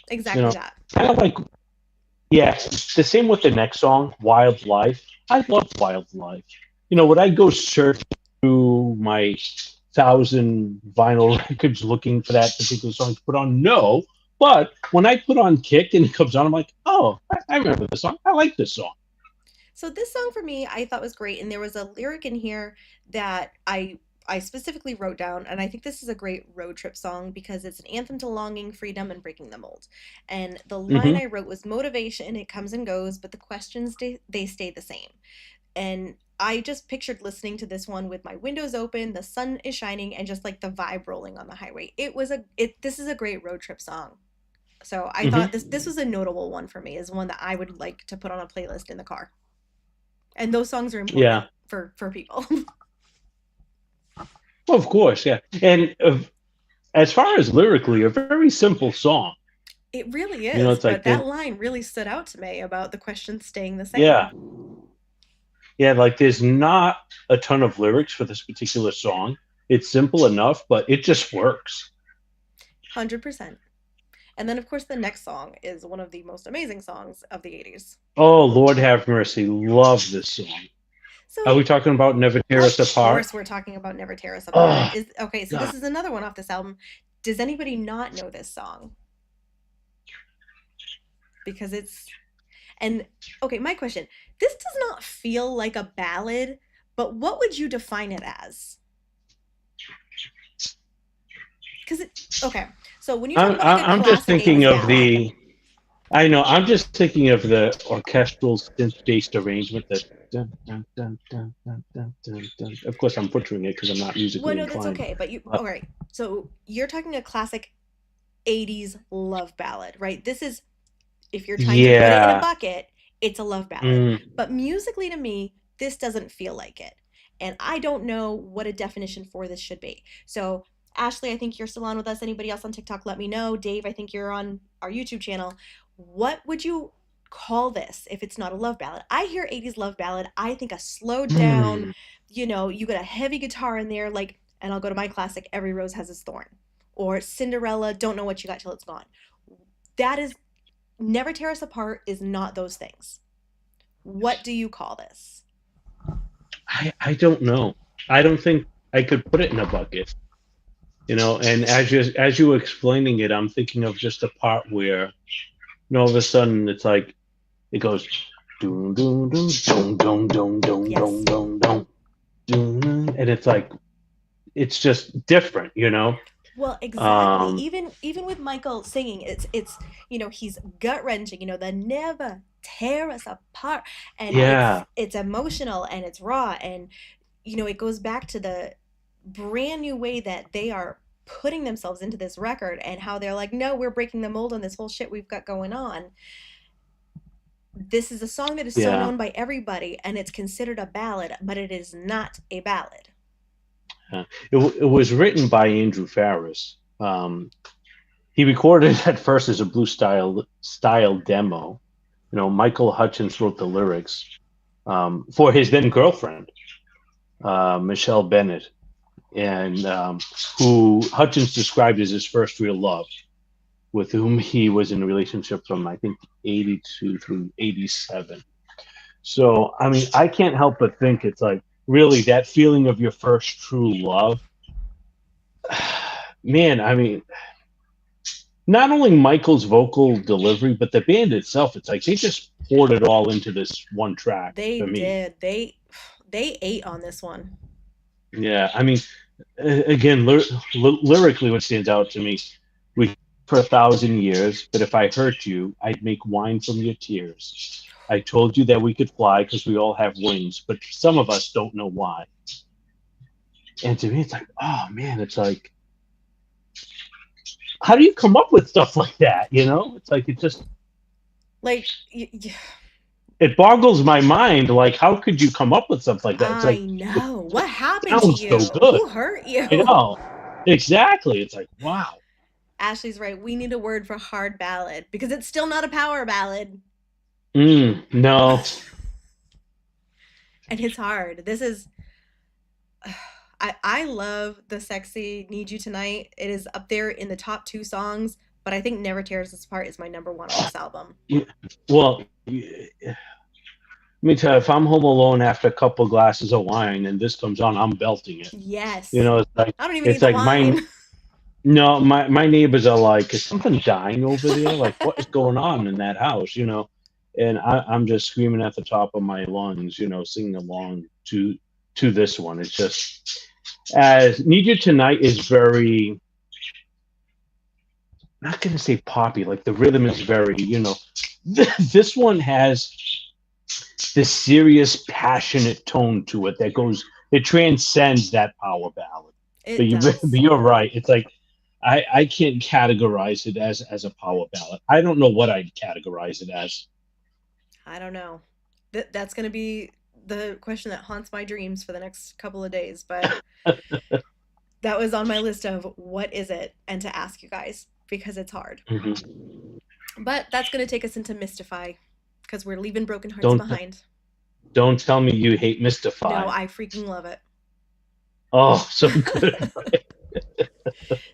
Exactly know, that. kind of like yeah. The same with the next song, Wildlife. I love Wildlife. Would I go search through my thousand vinyl records looking for that particular song to put on? No. But when I put on Kick and it comes on, I'm like, oh, I remember this song. I like this song. So this song for me, I thought was great, and there was a lyric in here that I specifically wrote down, and I think this is a great road trip song because it's an anthem to longing, freedom, and breaking the mold. And the line Hmm. I wrote was motivation, it comes and goes, but the questions they stay the same. And I just pictured listening to this one with my windows open, the sun is shining, and just like the vibe rolling on the highway. This is a great road trip song. So I thought Hmm. this was a notable one for me, is one that I would like to put on a playlist in the car. And those songs are important Yeah. for people. Well, of course, yeah. And as far as lyrically, a very simple song. It really You know, is, it's like but that then line really stood out to me about the questions staying the yeah, same. yeah. Like there's not a ton of lyrics for this particular song. It's simple enough, but it just works. 100%. And then, of course, the next song is one of the most amazing songs of the 80s. Oh Lord, have mercy. Love this song. Are we So, talking about "Never Tear of Us Apart"? course, we're talking about Never Tear Us Apart. Oh Is okay, so this God. is another one off this album. Does anybody not know this song? Because it's and okay, my question. This does not feel like a ballad, but what would you define it as? Because it okay. So when you talk about like a I'm just classic thinking 80s of ballad, the. I know. I'm just thinking of the orchestral synth-based arrangement that. Dun, dun, dun, dun, dun, dun, dun, dun. Of course, I'm butchering it because I'm not well, musically no, that's inclined. okay. But you, But all right. So you're talking a classic 80s love ballad, right? This is, if you're trying to put it in a yeah. bucket, it's a love ballad. Mm, But musically to me, this doesn't feel like it. And I don't know what a definition for this should be. So, Ashley, I think you're still on with us. Anybody else on TikTok, let me know. Dave, I think you're on our YouTube channel. What would you call this if it's not a love ballad? I hear 80s love ballad. I think a slowed down, mm. you got a heavy guitar in there, like, and I'll go to my classic, Every Rose Has Its Thorn, or Cinderella, Don't Know What You Got Till It's Gone. That is Never Tear Us Apart is not those things. What do you call this? I don't know. I don't think I could put it in a bucket. You know, and as you were explaining it, I'm thinking of just the part where, all of a sudden it's like it goes, doom doom doom doom doom doom doom doom Yes. doom doom, and it's like it's just different, you know. Well, exactly. Um, Even with Michael singing, it's he's gut wrenching. The never tear us apart, and it's yeah, it's emotional and it's raw, and it goes back to the brand new way that they are putting themselves into this record and how they're like, no, we're breaking the mold on this whole shit we've got going on. This is a song that is so yeah. known by everybody, and it's considered a ballad, but it is not a ballad. It was written by Andrew Farris. He recorded it at first as a blues style demo. Michael Hutchins wrote the lyrics for his then girlfriend, Michelle Bennett, and who Hutchins described as his first real love, with whom he was in a relationship from I think 82 through 87. So I mean, I can't help but think it's like really that feeling of your first true love. Man, I mean, not only Michael's vocal delivery, but the band itself. It's like they just poured it all into this one track They for me. did. They ate on this one. Yeah, I mean, again, lyrically, what stands out to me, we for 1,000 years, but if I hurt you, I'd make wine from your tears. I told you that we could fly because we all have wings, but some of us don't know why. And to me, it's like, oh man, it's like, how do you come up with stuff like that? It's like it just Like it boggles my mind. Like, how could you come up with something like that? It's I like it know. What happened to sounds so you? good. Who hurt I you? know exactly. It's like wow. Ashley's right. We need a word for hard ballad because it's still not a power ballad. No. And it's hard. This is I love the sexy Need You Tonight. It is up there in the top two songs, but I think Never Tears Us Apart is my number one on this album. Well, let me tell you, if I'm home alone after a couple glasses of wine and this comes on, I'm belting it. Yes. It's like I don't even need it's the like my wine. no, my neighbors are like, is something dying over there? Like, what is going on in that house? And I'm just screaming at the top of my lungs, singing along to this one. It's just as Need You Tonight is very, not going to say poppy, like the rhythm is very, this one has this serious, passionate tone to it that goes, it transcends that power ballad. It But does. you're right. It's like, I can't categorize it as a power ballad. I don't know what I'd categorize it as. I don't know. That's going to be the question that haunts my dreams for the next couple of days, but that was on my list of what is it and to ask you guys because it's hard. Mhm. But that's going to take us into Mystify because we're leaving Broken Hearts Don't behind. don't tell me you hate No, Mystify. I freaking love it. Oh, so good.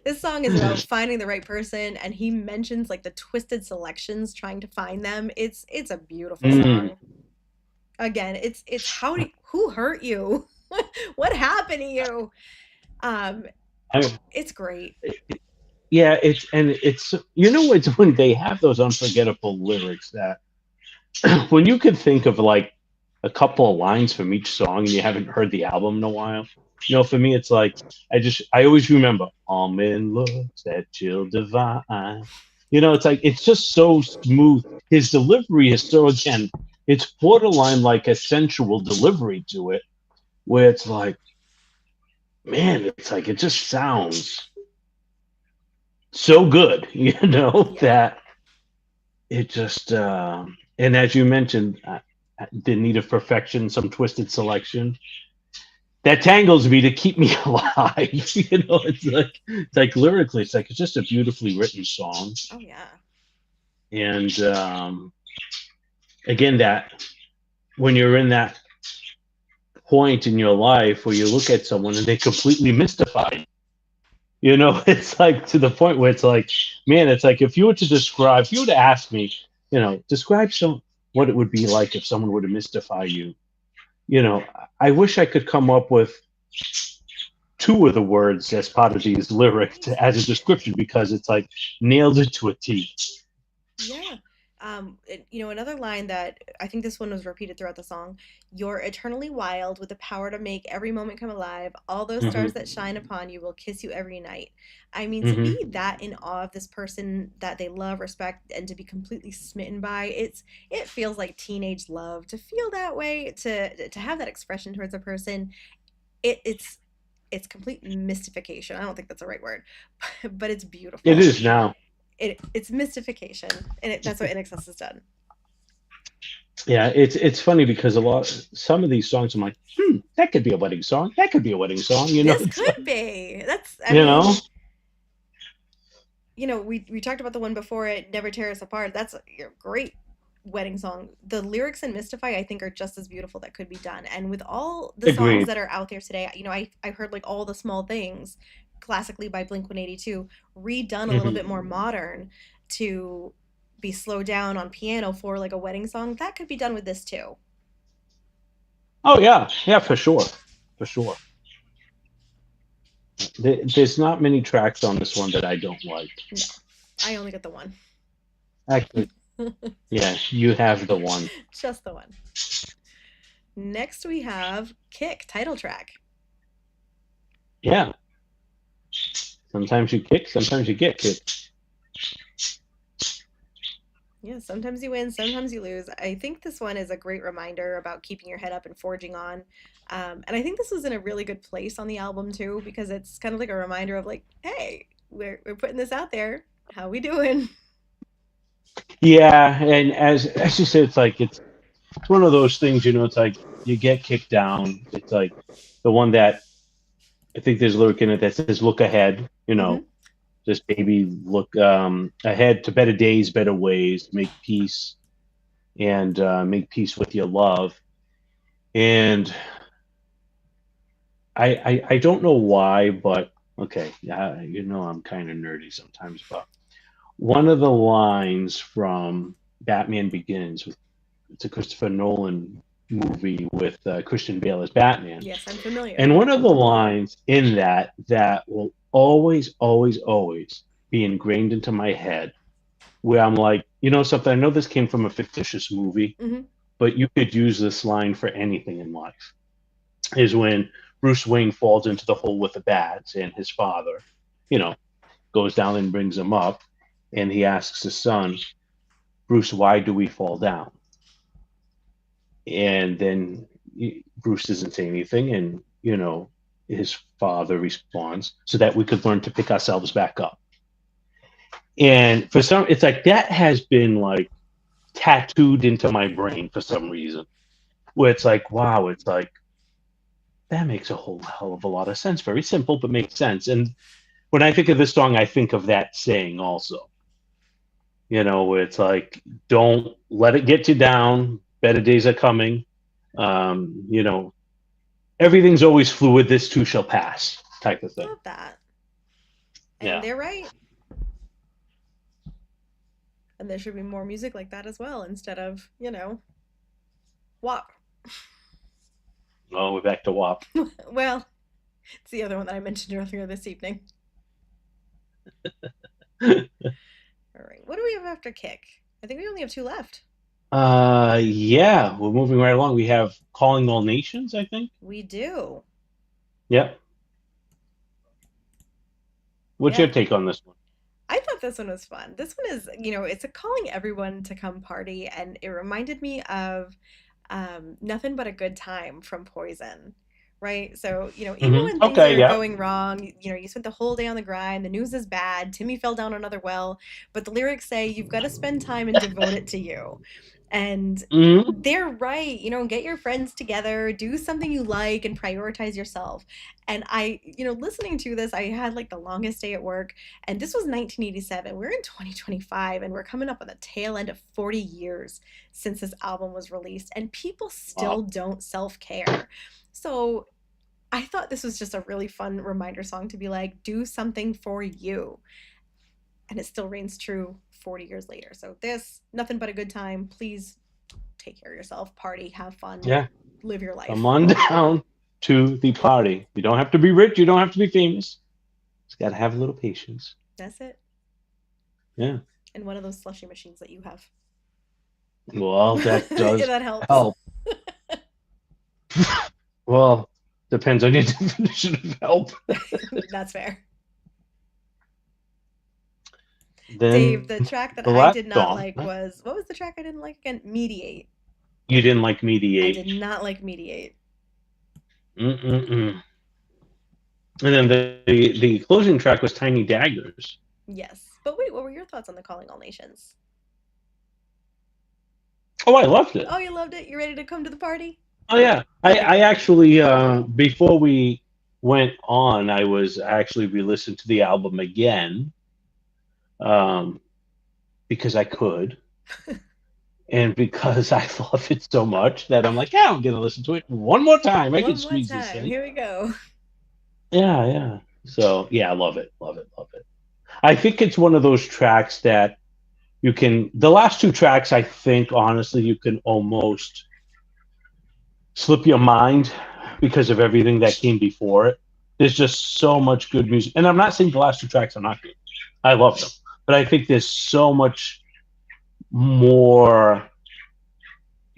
This song is about finding the right person, and he mentions like the twisted selections trying to find them. It's a beautiful Mm. song. Again, it's who hurt you? What happened to you? Um, I, it's great. yeah, it's it's when they have those unforgettable lyrics that when you could think of like a couple of lines from each song and you haven't heard the album in a while. For me it's like I always remember all men looks that chill divine. It's like it's just so smooth. His delivery is so, again, it's borderline like a sensual delivery to it, where it's like, man, it's like it just sounds so good, Yeah. that it just and as you mentioned, the need of perfection, some twisted selection that tangles me to keep me alive. It's like lyrically, it's just a beautifully written song, Oh yeah. and again, that when you're in that point in your life where you look at someone and they completely mystify you. It's like to the point where it's like, man, it's like if you were to ask me, describe what it would be like if someone were to mystify you. You know, I wish I could come up with two of the words as part of these lyrics Right? as a description, because it's like nailed it to a T. Yeah. Another line that I think this one was repeated throughout the song. You're eternally wild with the power to make every moment come alive. All those stars that Hmm. shine upon you will kiss you every night. I mean, to be Hmm. that in awe of this person that they love, respect, and to be completely smitten by, it feels like teenage love. To feel that way, to have that expression towards a person, it's complete mystification. I don't think that's the right word, but it's It beautiful. is now. It's mystification, and that's what NXS has done. Yeah, it's funny because some of these songs I'm like, that could be a wedding song. That could be a wedding song. This It's could like, be. That's, I you know, mean, we talked about the one before it, Never Tear Us Apart. That's a great wedding song. The lyrics in Mystify, I think, are just as beautiful that could be done. And with all the songs agreed. that are out there today, I heard like All the Small Things, classically by Blink 182, redone a little bit more Hmm. modern to be slowed down on piano for like a wedding song. That could be done with this too. Oh yeah, yeah, for sure, for sure. There's not many tracks on this one that I don't like. No, I only got the one. Actually, yeah, you have the one. Just the one. Next, we have Kick, title track. Yeah, sometimes you kick, sometimes you get kicked. Yeah, sometimes you win, sometimes you lose. I think this one is a great reminder about keeping your head up and forging on. And I think this was in a really good place on the album too, because it's kind of like a reminder of like, hey, we're putting this out there. How we doing? Yeah, and as you said, it's one of those things. It's like you get kicked down. It's like the one that I think there's a lyric in it that says, "Look ahead." Hmm. Just baby, look ahead to better days, better ways. Make peace and make peace with your love. And I don't know why, but okay, yeah, I'm kind of nerdy sometimes, but one of the lines from Batman Begins, it's a Christopher Nolan movie with Christian Bale as Batman, Yes, I'm familiar. and one of the lines in that will always, always, always be ingrained into my head, where I'm like, something. I know this came from a fictitious movie, Hmm. but you could use this line for anything in life. Is when Bruce Wayne falls into the hole with the bats, and his father, you know, goes down and brings him up, and he asks his son, Bruce, why do we fall down? And then Bruce doesn't say anything, and his father responds, so that we could learn to pick ourselves back up. And for some, it's like that has been like tattooed into my brain for some reason, where it's like, wow, it's like that makes a whole hell of a lot of sense. Very simple, but makes sense. And when I think of this song, I think of that saying also. Where it's like, don't let it get you down. Better days are coming. You know, everything's always fluid. This too shall pass, type of thing. Love that. And Yeah. they're right. And there should be more music like that as well, instead of, WAP. Oh, we're back to WAP. Well, it's the other one that I mentioned earlier this evening. All right. What do we have after Kick? I think we only have two left. Yeah, we're moving right along. We have Calling All Nations, I think. We do. Yep. What's your Yeah. take on this one? I thought this one was fun. This one is, it's a calling everyone to come party, and it reminded me of Nothing But a Good Time from Poison, right? So, even when things Okay, are yeah. going wrong, you spent the whole day on the grind, the news is bad, Timmy fell down another well, but the lyrics say you've got to spend time and devote it to you. And hmm they're right, get your friends together, do something you like, and prioritize yourself. And listening to this, I had like the longest day at work, and this was 1987. We're in 2025, and we're coming up on the tail end of 40 years since this album was released, and people Wow. still don't self care. So I thought this was just a really fun reminder song to be like, do something for you. And it still reigns true 40 years later. So this, Nothing But a Good Time. Please take care of yourself, party, have fun, Yeah. live your Come life. on down to the party. You don't have to be rich. You don't have to be famous. Just got to have a little patience. That's it. Yeah. And one of those slushy machines that you have. Well, that does That helps. help. Well, depends on your definition of help. That's fair. Dave, Then the track that the I last did not song, like was, what was the track I didn't like again? Mediate. you didn't like I did Mediate. not like Mediate. Mm-mm-mm. And then the closing track was Tiny Daggers. Yes. But wait, what were your thoughts on the Calling All Nations? Oh, I loved it. Oh, you loved it? You ready to come to the party? Oh yeah, Okay, I good. actually before we went on, I was actually re-listened to the album again, um, because I could, and because I love it so much that I'm like, yeah, I'm gonna listen to it one more time. I can One more squeeze this time. in. Here we go. Yeah, yeah. So yeah, I love it, love it, love it. I think it's one of those tracks that you can. The last two tracks, I think, honestly, you can almost slip your mind because of everything that came before it. There's just so much good music, and I'm not saying the last two tracks are not good. I love them, but I think there's so much more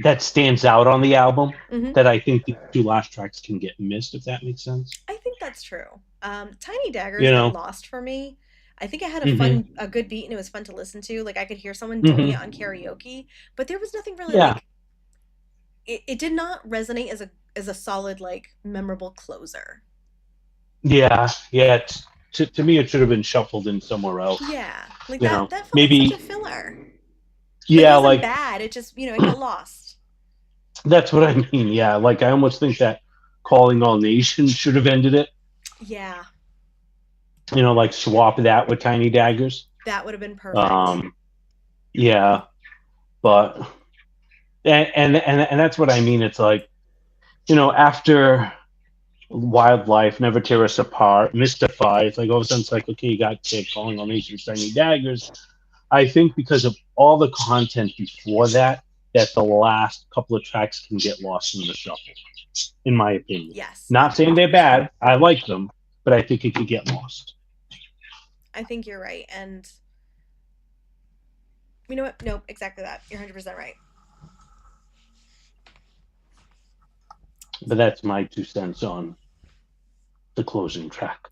that stands out on the album Hmm. that I think the two last tracks can get missed, if that makes sense. I think that's true. Tiny Daggers You got know? lost for me. I think I had hmm a good beat, and it was fun to listen to. Like I could hear someone doing it hmm on karaoke, but there was nothing really Yeah, like it did not resonate as a solid, like, memorable closer. yeah, yeah. To me, it should have been shuffled in somewhere else. Yeah, like You know, that felt like such a maybe. filler. Like, it Yeah, wasn't like bad. It just, it got lost. that's what I mean. Yeah, like I almost think that calling all nations should have ended it. Yeah, Like swap that with Tiny Daggers. that would have been perfect. Um, yeah, but and that's what I mean. It's like after Wildlife, Never Tear Us Apart, Mystify. It's like all of a sudden it's like, okay, you got Kick, Calling All Nations, Tiny Daggers. I think because of all the content before that, that the last couple of tracks can get lost in the shuffle, in my opinion. Yes, I Not saying agree. they're bad. I like them, but I think it could get lost. I think you're right. And you know what? Nope, exactly that. You're 100% right. But that's my 2 cents on. the closing track.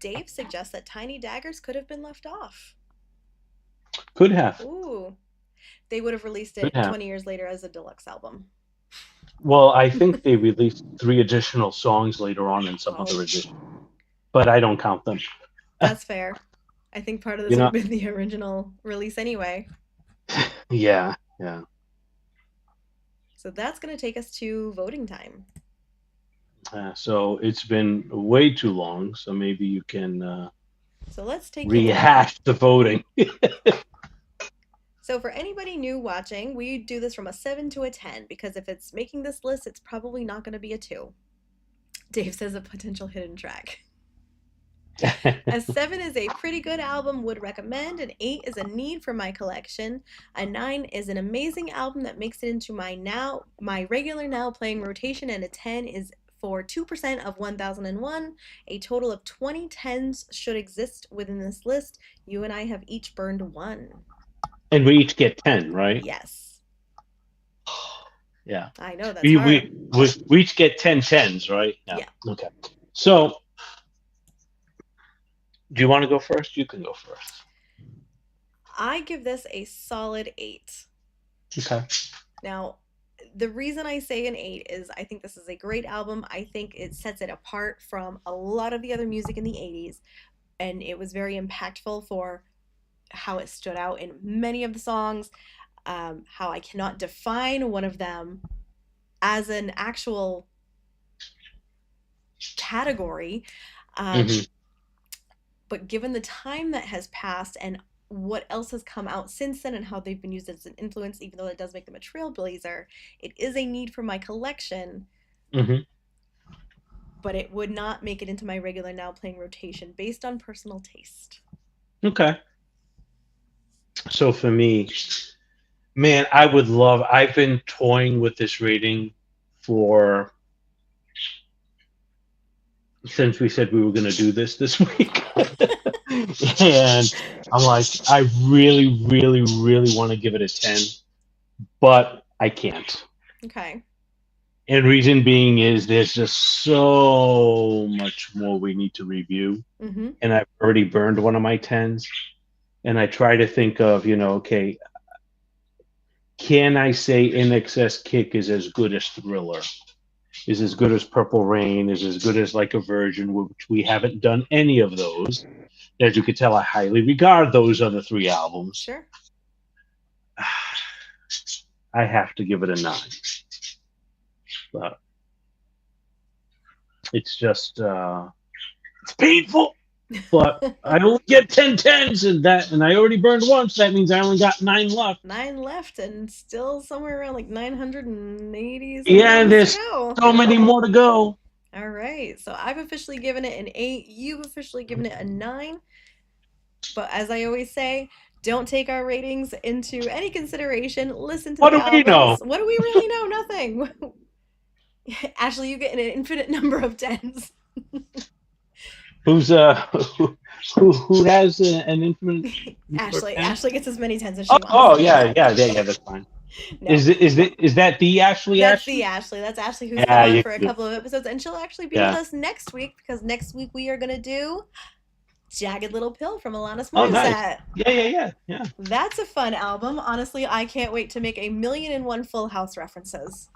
Dave suggests that Tiny Daggers could have been left off. Could have. Ooh. They would have released Could it have. 20 years later as a deluxe album. Well, I think they released 3 additional songs later on in some Oh, other edition, but I don't count them. that's fair. I think part of this You would know? have been the original release anyway. Yeah, yeah. So that's going to take us to voting time. So it's been way too long. So maybe you can So let's take you through. rehash the voting. So for anybody new watching, we do this from a 7 to a 10 because if it's making this list, it's probably not going to be a 2. Dave says a potential hidden track. A 7 is a pretty good album, would recommend. An 8 is a need for my collection. A 9 is an amazing album that makes it into my regular now playing rotation. And a 10 is for 2% of 1001. A total of 20 10s should exist within this list. You and I have each burned 1. And we each get 10, right? Yes. Yeah. I know, that's We, hard. we each get 10 10s, right? Yeah. Okay. So, do you want to go first? You can go first. I give this a solid 8. Okay. Now, the reason I say an 8 is I think this is a great album. I think it sets it apart from a lot of the other music in the 80s, and it was very impactful for how it stood out in many of the songs, how I cannot define one of them as an actual category. But given the time that has passed and what else has come out since then and how they've been used as an influence, even though it does make them a trailblazer, it is a need for my collection. But it would not make it into my regular now playing rotation based on personal taste. Okay. So for me, man, I've been toying with this rating since we said we were going to do this week. And I'm like, I really, really, really want to give it a 10, but I can't. Okay. And reason being is there's just so much more we need to review. Mm-hmm. And I've already burned one of my 10s. And I try to think of, okay, can I say Inxs Kick is as good as Thriller? Is as good as Purple Rain? Is as good as Like a Virgin, which we haven't done any of those. As you could tell, I highly regard those other 3 albums. Sure. I have to give it a 9. But it's just, it's painful. But I only get 10 10s and I already burned one, so that means I only got 9 left. 9 left, and still somewhere around like 980. Yeah, and there's so many more to go. All right, so I've officially given it an 8. You've officially given it a 9. But as I always say, don't take our ratings into any consideration. Listen to what the do albums. We know? What do we really know? Nothing. Ashley, you get an infinite number of 10s. Who has an infinite? Ashley gets as many 10s as she wants. Oh yeah, that's fine. No. Is that the Ashley? That's Ashley? the Ashley. That's Ashley who's come on for a couple of episodes, and she'll actually be with us next week because next week we are gonna do Jagged Little Pill from Alanis Morissette. Oh, nice. Yeah. That's a fun album. Honestly, I can't wait to make 1,000,001 Full House references.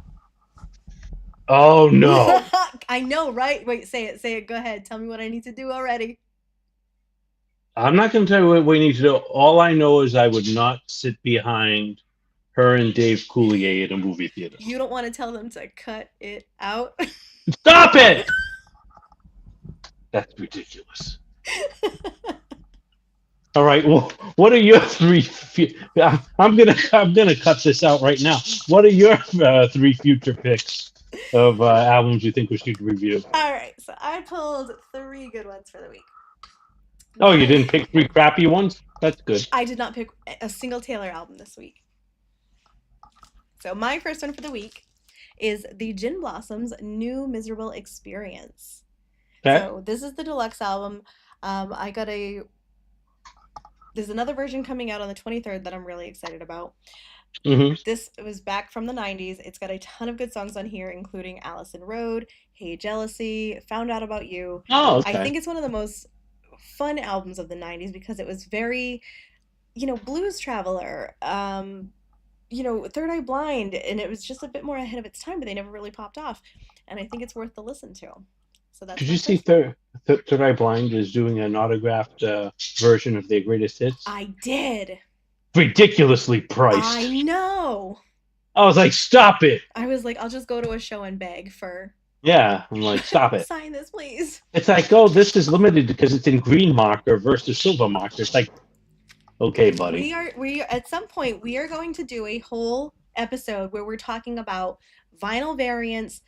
Oh no! I know, right? Wait, say it. Go ahead. Tell me what I need to do already. I'm not going to tell you what we need to do. All I know is I would not sit behind her and Dave Coulier at a movie theater. You don't want to tell them to cut it out? Stop it! That's ridiculous. All right. Well, what are your 3? I'm gonna cut this out right now. What are your 3 future picks of albums you think we should review? All right. So I pulled 3 good ones for the week. Oh, you didn't pick 3 crappy ones? That's good. I did not pick a single Taylor album this week. So my first one for the week is the Gin Blossoms' New Miserable Experience. Okay. So this is the deluxe album. There's another version coming out on the 23rd that I'm really excited about. Hmm. This was back from the 90s. It's got a ton of good songs on here, including Allison Road, Hey Jealousy, Found Out About You. Oh, I okay. think it's one of the most fun albums of the 90s because it was very, Blues Traveler, Third Eye Blind, and it was just a bit more ahead of its time, but they never really popped off. And I think it's worth the listen to. So that's Did you my see first one. Third Eye Blind is doing an autographed version of their greatest hits? I did. Ridiculously I priced. know. I was like, stop it. I was like, I'll just go to a show and beg for Yeah, I'm like, stop it. sign this, please. It's like, oh, this is limited because it's in green marker versus silver marker. It's like, okay, buddy. We at some point we are going to do a whole episode where we're talking about vinyl variants,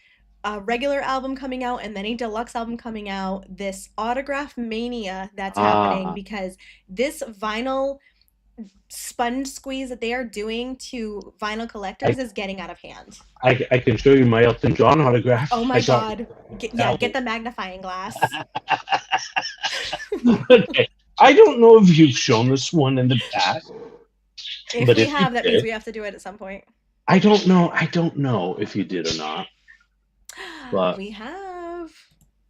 a regular album coming out and then a deluxe album coming out, this autograph mania that's happening Ah, because this vinyl sponge squeeze that they are doing to vinyl collectors I, is getting out of hand. I can show you my Elton John autograph. Oh I my got god. Yeah, that get one. the magnifying glass. Okay. I don't know if you've shown this one in the past, If but we if you have, that means did, we have to do it at some point. I don't know. I don't know if you did or not. But We have.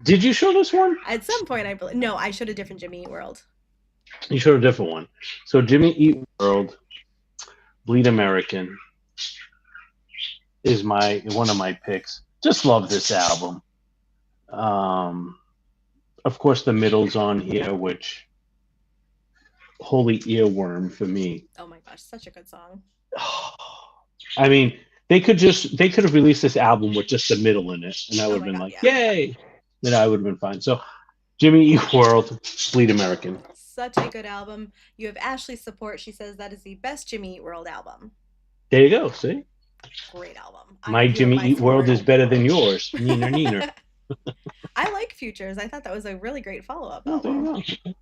did you show this one? At some point, I believe. No, I showed a different Jimmy Eat World. You showed a different one. So Jimmy Eat World, Bleed American is my one of my picks. Just love this album. Um, of course, the middle's on here, which holy earworm for me. Oh my gosh, such a good song. I mean, they could have released this album with just the middle in it, and I Oh would have my been god, like, yeah. yay! Then I would have been fine. So Jimmy Eat World, Bleed American. Such a good album. You have Ashley's support. She says that is the best Jimmy Eat World album. There you go. See, Great album. my You have Jimmy my Eat World support. is better than yours. Neener, neener. I like Futures. I thought that was a really great follow up Oh, there you album. go.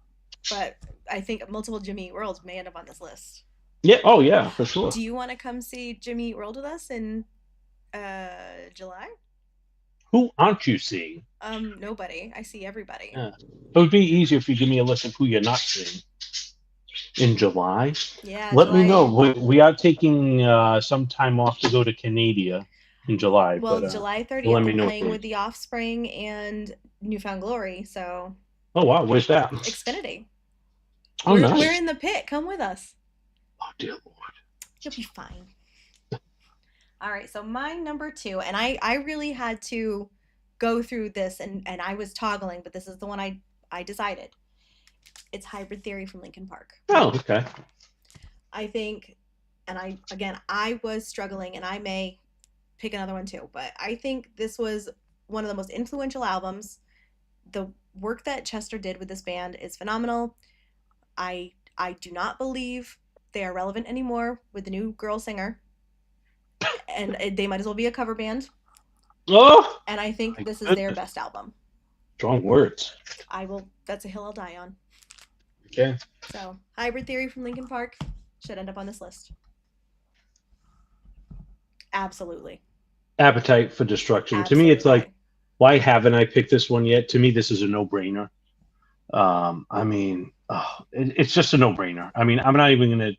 But I think multiple Jimmy Eat Worlds may end up on this list. Yeah. Oh, yeah, for sure. Do you want to come see Jimmy Eat World with us in July? Who aren't you seeing? Nobody. I see everybody. Yeah. It would be easier if you give me a list of who you're not seeing in July. Yeah, Let me know. July. We are taking some time off to go to Canada in July, Well, but July you'll let 30th, me we're know what playing with days. The Offspring and Newfound Glory. So, Oh wow, where's that? Xfinity. Oh We're nice. in the pit. Come with us. Oh dear Lord. You'll be fine. All right, so my number two, and I really had to go through this and I was toggling, but this is the one I decided. It's Hybrid Theory from Linkin Park. Oh okay. I think, and I was struggling, and I may pick another one too, but I think this was one of the most influential albums. The work that Chester did with this band is phenomenal. I do not believe they are relevant anymore with the new girl singer, and they might as well be a cover band. Oh And I think my this is their goodness. best album. Strong words. I will. That's a hill I'll die on. Okay. So, Hybrid Theory from Linkin Park should end up on this list. Absolutely, Appetite for Destruction. To me, it's like, absolutely. why haven't I picked this one yet? To me, this is a no-brainer. I mean, it's just a no-brainer. I mean, I'm not even gonna.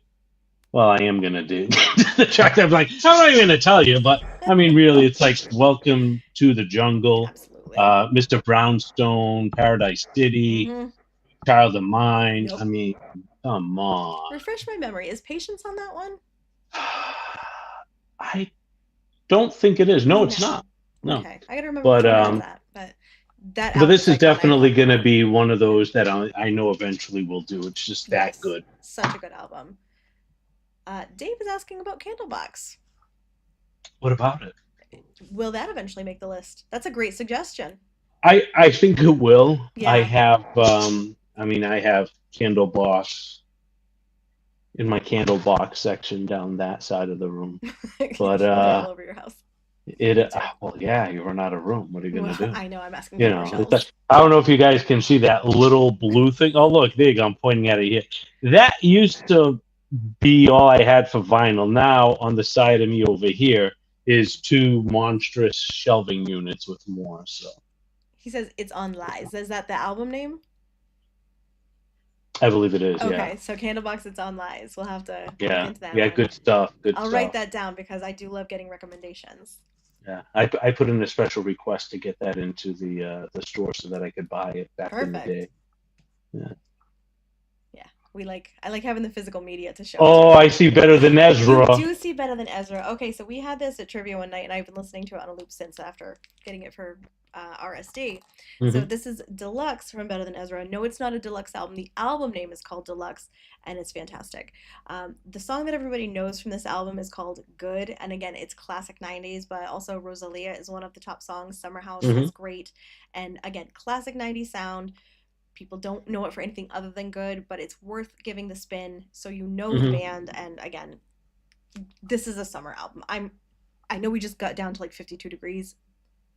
Well, I am gonna do the track. I'm like, I'm not even gonna tell you, but I mean, really, it's like Welcome to the Jungle, Absolutely. Mr. Brownstone, Paradise City, Mm-hmm. Child of Mine. I Nope. mean, come on. Refresh my memory. Is Patience on that one? I don't think it is. No, it's No. not. No, Okay, I gotta remember which but one it is at. But that but album this is is iconic. definitely gonna be one of those that I know eventually will do. It's just that Yes, good. such a good album. Dave is asking about Candlebox. What about it? Will that eventually make the list? That's a great suggestion. I think it will. I Yeah, have I mean I have Candlebox in my Candlebox section down that side of the room. But they're all over your house. it Me too. well yeah, you run out of room. What are you Well, gonna do? I know I'm asking You for more know, it's shelves. I don't know if you guys can see that little blue thing. Oh look, there you go. I'm pointing at it here. That used to be all I had for vinyl. Now on the side of me over here is two monstrous shelving units with more. So He says it's on Lies. Is that the album name? I believe it is. Yeah. Okay, so Candlebox, it's on Lies. We'll have to look Yeah. into that. Yeah. Good stuff. Good I'll write stuff. that down because I do love getting recommendations. Yeah. I put in a special request to get that into the store so that I could buy it back in the Perfect. day. Yeah. Yeah, I like having the physical media to show it to Oh, I people. see better than You Ezra. do see better than Ezra. Okay, so we had this at trivia one night, and I've been listening to it on a loop since after getting it for RSD. So Hmm. this is Deluxe from Better Than Ezra. No, it's not a deluxe album. The album name is called Deluxe, and it's fantastic. The song that everybody knows from this album is called Good, and again, it's classic '90s, but also Rosalia is one of the top songs. Summer House Hmm. is great, and again, classic '90s sound. People don't know it for anything other than good, but it's worth giving the spin so you know the Hmm. band. And again, this is a summer album. I know we just got down to like 52 degrees,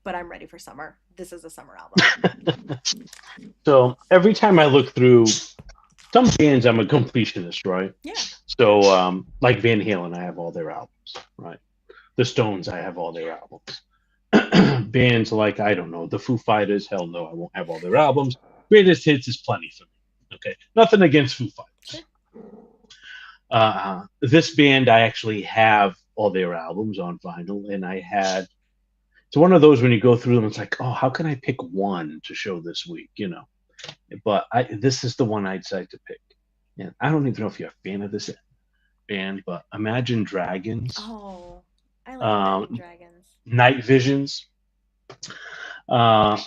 but I'm ready for summer. This is a summer album. So every time I look through some bands, I'm a completionist, right? Yeah. So like Van Halen, I have all their albums, right? The Stones, I have all their albums. Bands like, I don't know, the Foo Fighters, hell no, I won't have all their albums. Greatest hits is plenty for me. Okay, nothing against Foo Sure. Fighters. This band, I actually have all their albums on vinyl, and I had. It's one of those when you go through them, it's like, oh, how can I pick one to show this week? But this is the one I decided to pick. And I don't even know if you're a fan of this band, but Imagine Dragons, Oh, I like Imagine um, Dragons. Night Visions. Uh,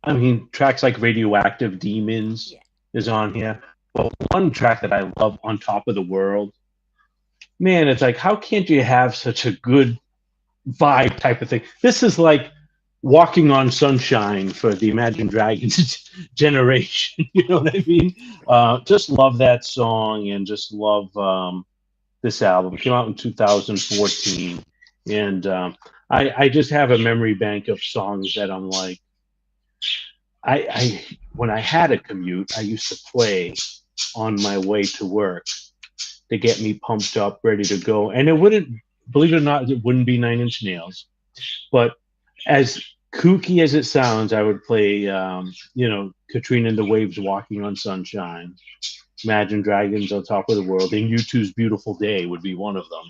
I mean, tracks like Radioactive Demons Yeah. is on here. But one track that I love, On Top of the World, man, it's like, how can't you have such a good vibe type of thing? This is like walking on sunshine for the Imagine Dragons generation. You know what I mean? Just love that song and just love this album. It came out in 2014. And I just have a memory bank of songs that I'm like, I when I had a commute, I used to play on my way to work to get me pumped up, ready to go. And it wouldn't, believe it or not, it wouldn't be Nine Inch Nails. But as kooky as it sounds, I would play, Katrina and the Waves, Walking on Sunshine, Imagine Dragons, On Top of the World, and U2's Beautiful Day would be one of them.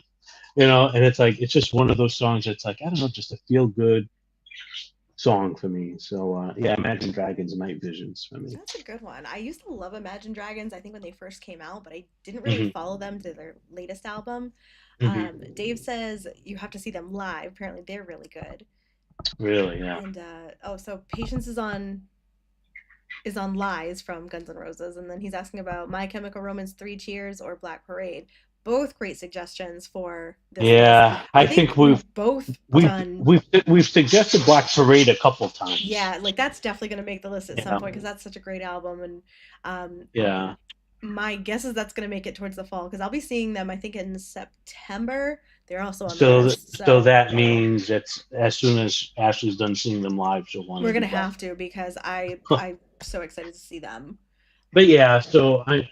And it's like, it's just one of those songs that's like, I don't know, just a feel good song for me. So, yeah, Imagine Dragons, Night Visions for me. That's a good one. I used to love Imagine Dragons, I think, when they first came out, but I didn't really Hmm. follow them to their latest album. Hmm. Dave says you have to see them live. Apparently, they're really good. Really, yeah. And so Patience is on Lies from Guns N' Roses, and then he's asking about My Chemical Romance, Three Cheers, or Black Parade. Both great suggestions for this list. Yeah, I I think think we've both we've done. we've suggested Black Parade a couple times. Yeah, like that's definitely going to make the list at some Yeah, point because that's such a great album. And um, yeah. my guess is that's going to make it towards the fall because I'll be seeing them, I think, in September. They're also on the So list. so So that means that as soon as Ashley's done seeing them live, she'll want we're to going do to Black. have to because I'm so excited to see them. But yeah, so I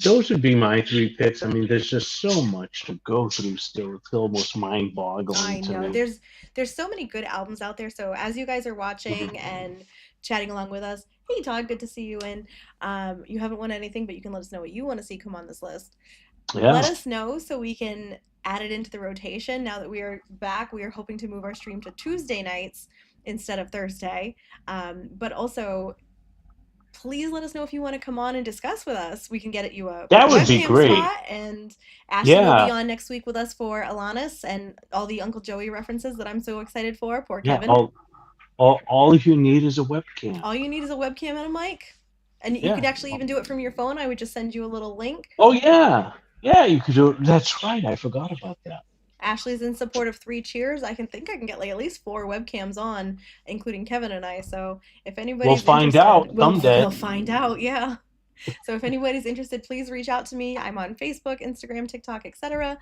those would be my three picks. I mean, there's just so much to go through still. It's almost mind-boggling I to know me. there's so many good albums out there. So as you guys are watching Mhm. and chatting along with us, hey Todd, good to see you in. You haven't won anything, but you can let us know what you want to see come on this list. Let Yeah, us know so we can add it into the rotation. Now that we are back, we are hoping to move our stream to Tuesday nights instead of Thursday. But also, please let us know if you want to come on and discuss with us. We can get you a that would be webcam great. spot, and Ashley will be Yeah, on next week with us for Alanis and all the Uncle Joey references that I'm so excited for. Poor yeah. Kevin. All you need is a webcam. All you need is a webcam and a mic. And you could Yeah. actually even do it from your phone. I would just send you a little link. Oh yeah, yeah. You could do it. That's right. I forgot about that. Ashley's in support of Three Cheers. I can think I can get like at least four webcams on, including Kevin and I. So if We'll anybody's find interested, out someday. we'll find out. Yeah. So if anybody's interested, please reach out to me. I'm on Facebook, Instagram, TikTok, etc.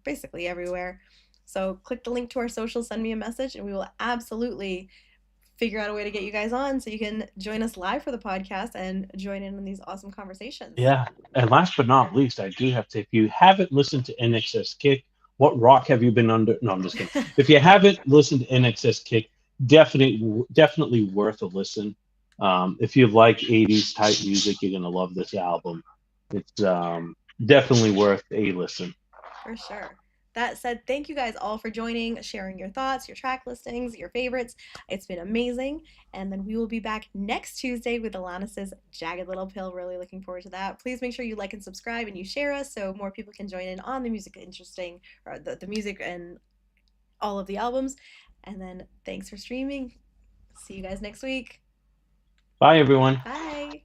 Basically everywhere. So click the link to our socials, send me a message, and we will absolutely figure out a way to get you guys on so you can join us live for the podcast and join in these awesome conversations. Yeah. And last but not least, I do have to. If you haven't listened to NXS Kick, what rock have you been under? No, I'm just kidding. If you haven't listened to NXS Kick, definitely worth a listen. If you like 80s type music, you're gonna love this album. It's definitely worth a listen. For sure. That said, thank you guys all for joining, sharing your thoughts, your track listings, your favorites. It's been amazing. And then we will be back next Tuesday with Alanis's Jagged Little Pill. Really looking forward to that. Please make sure you like and subscribe and you share us so more people can join in on the music interesting, or the music and all of the albums. And then thanks for streaming. See you guys next week. Bye, everyone. Bye.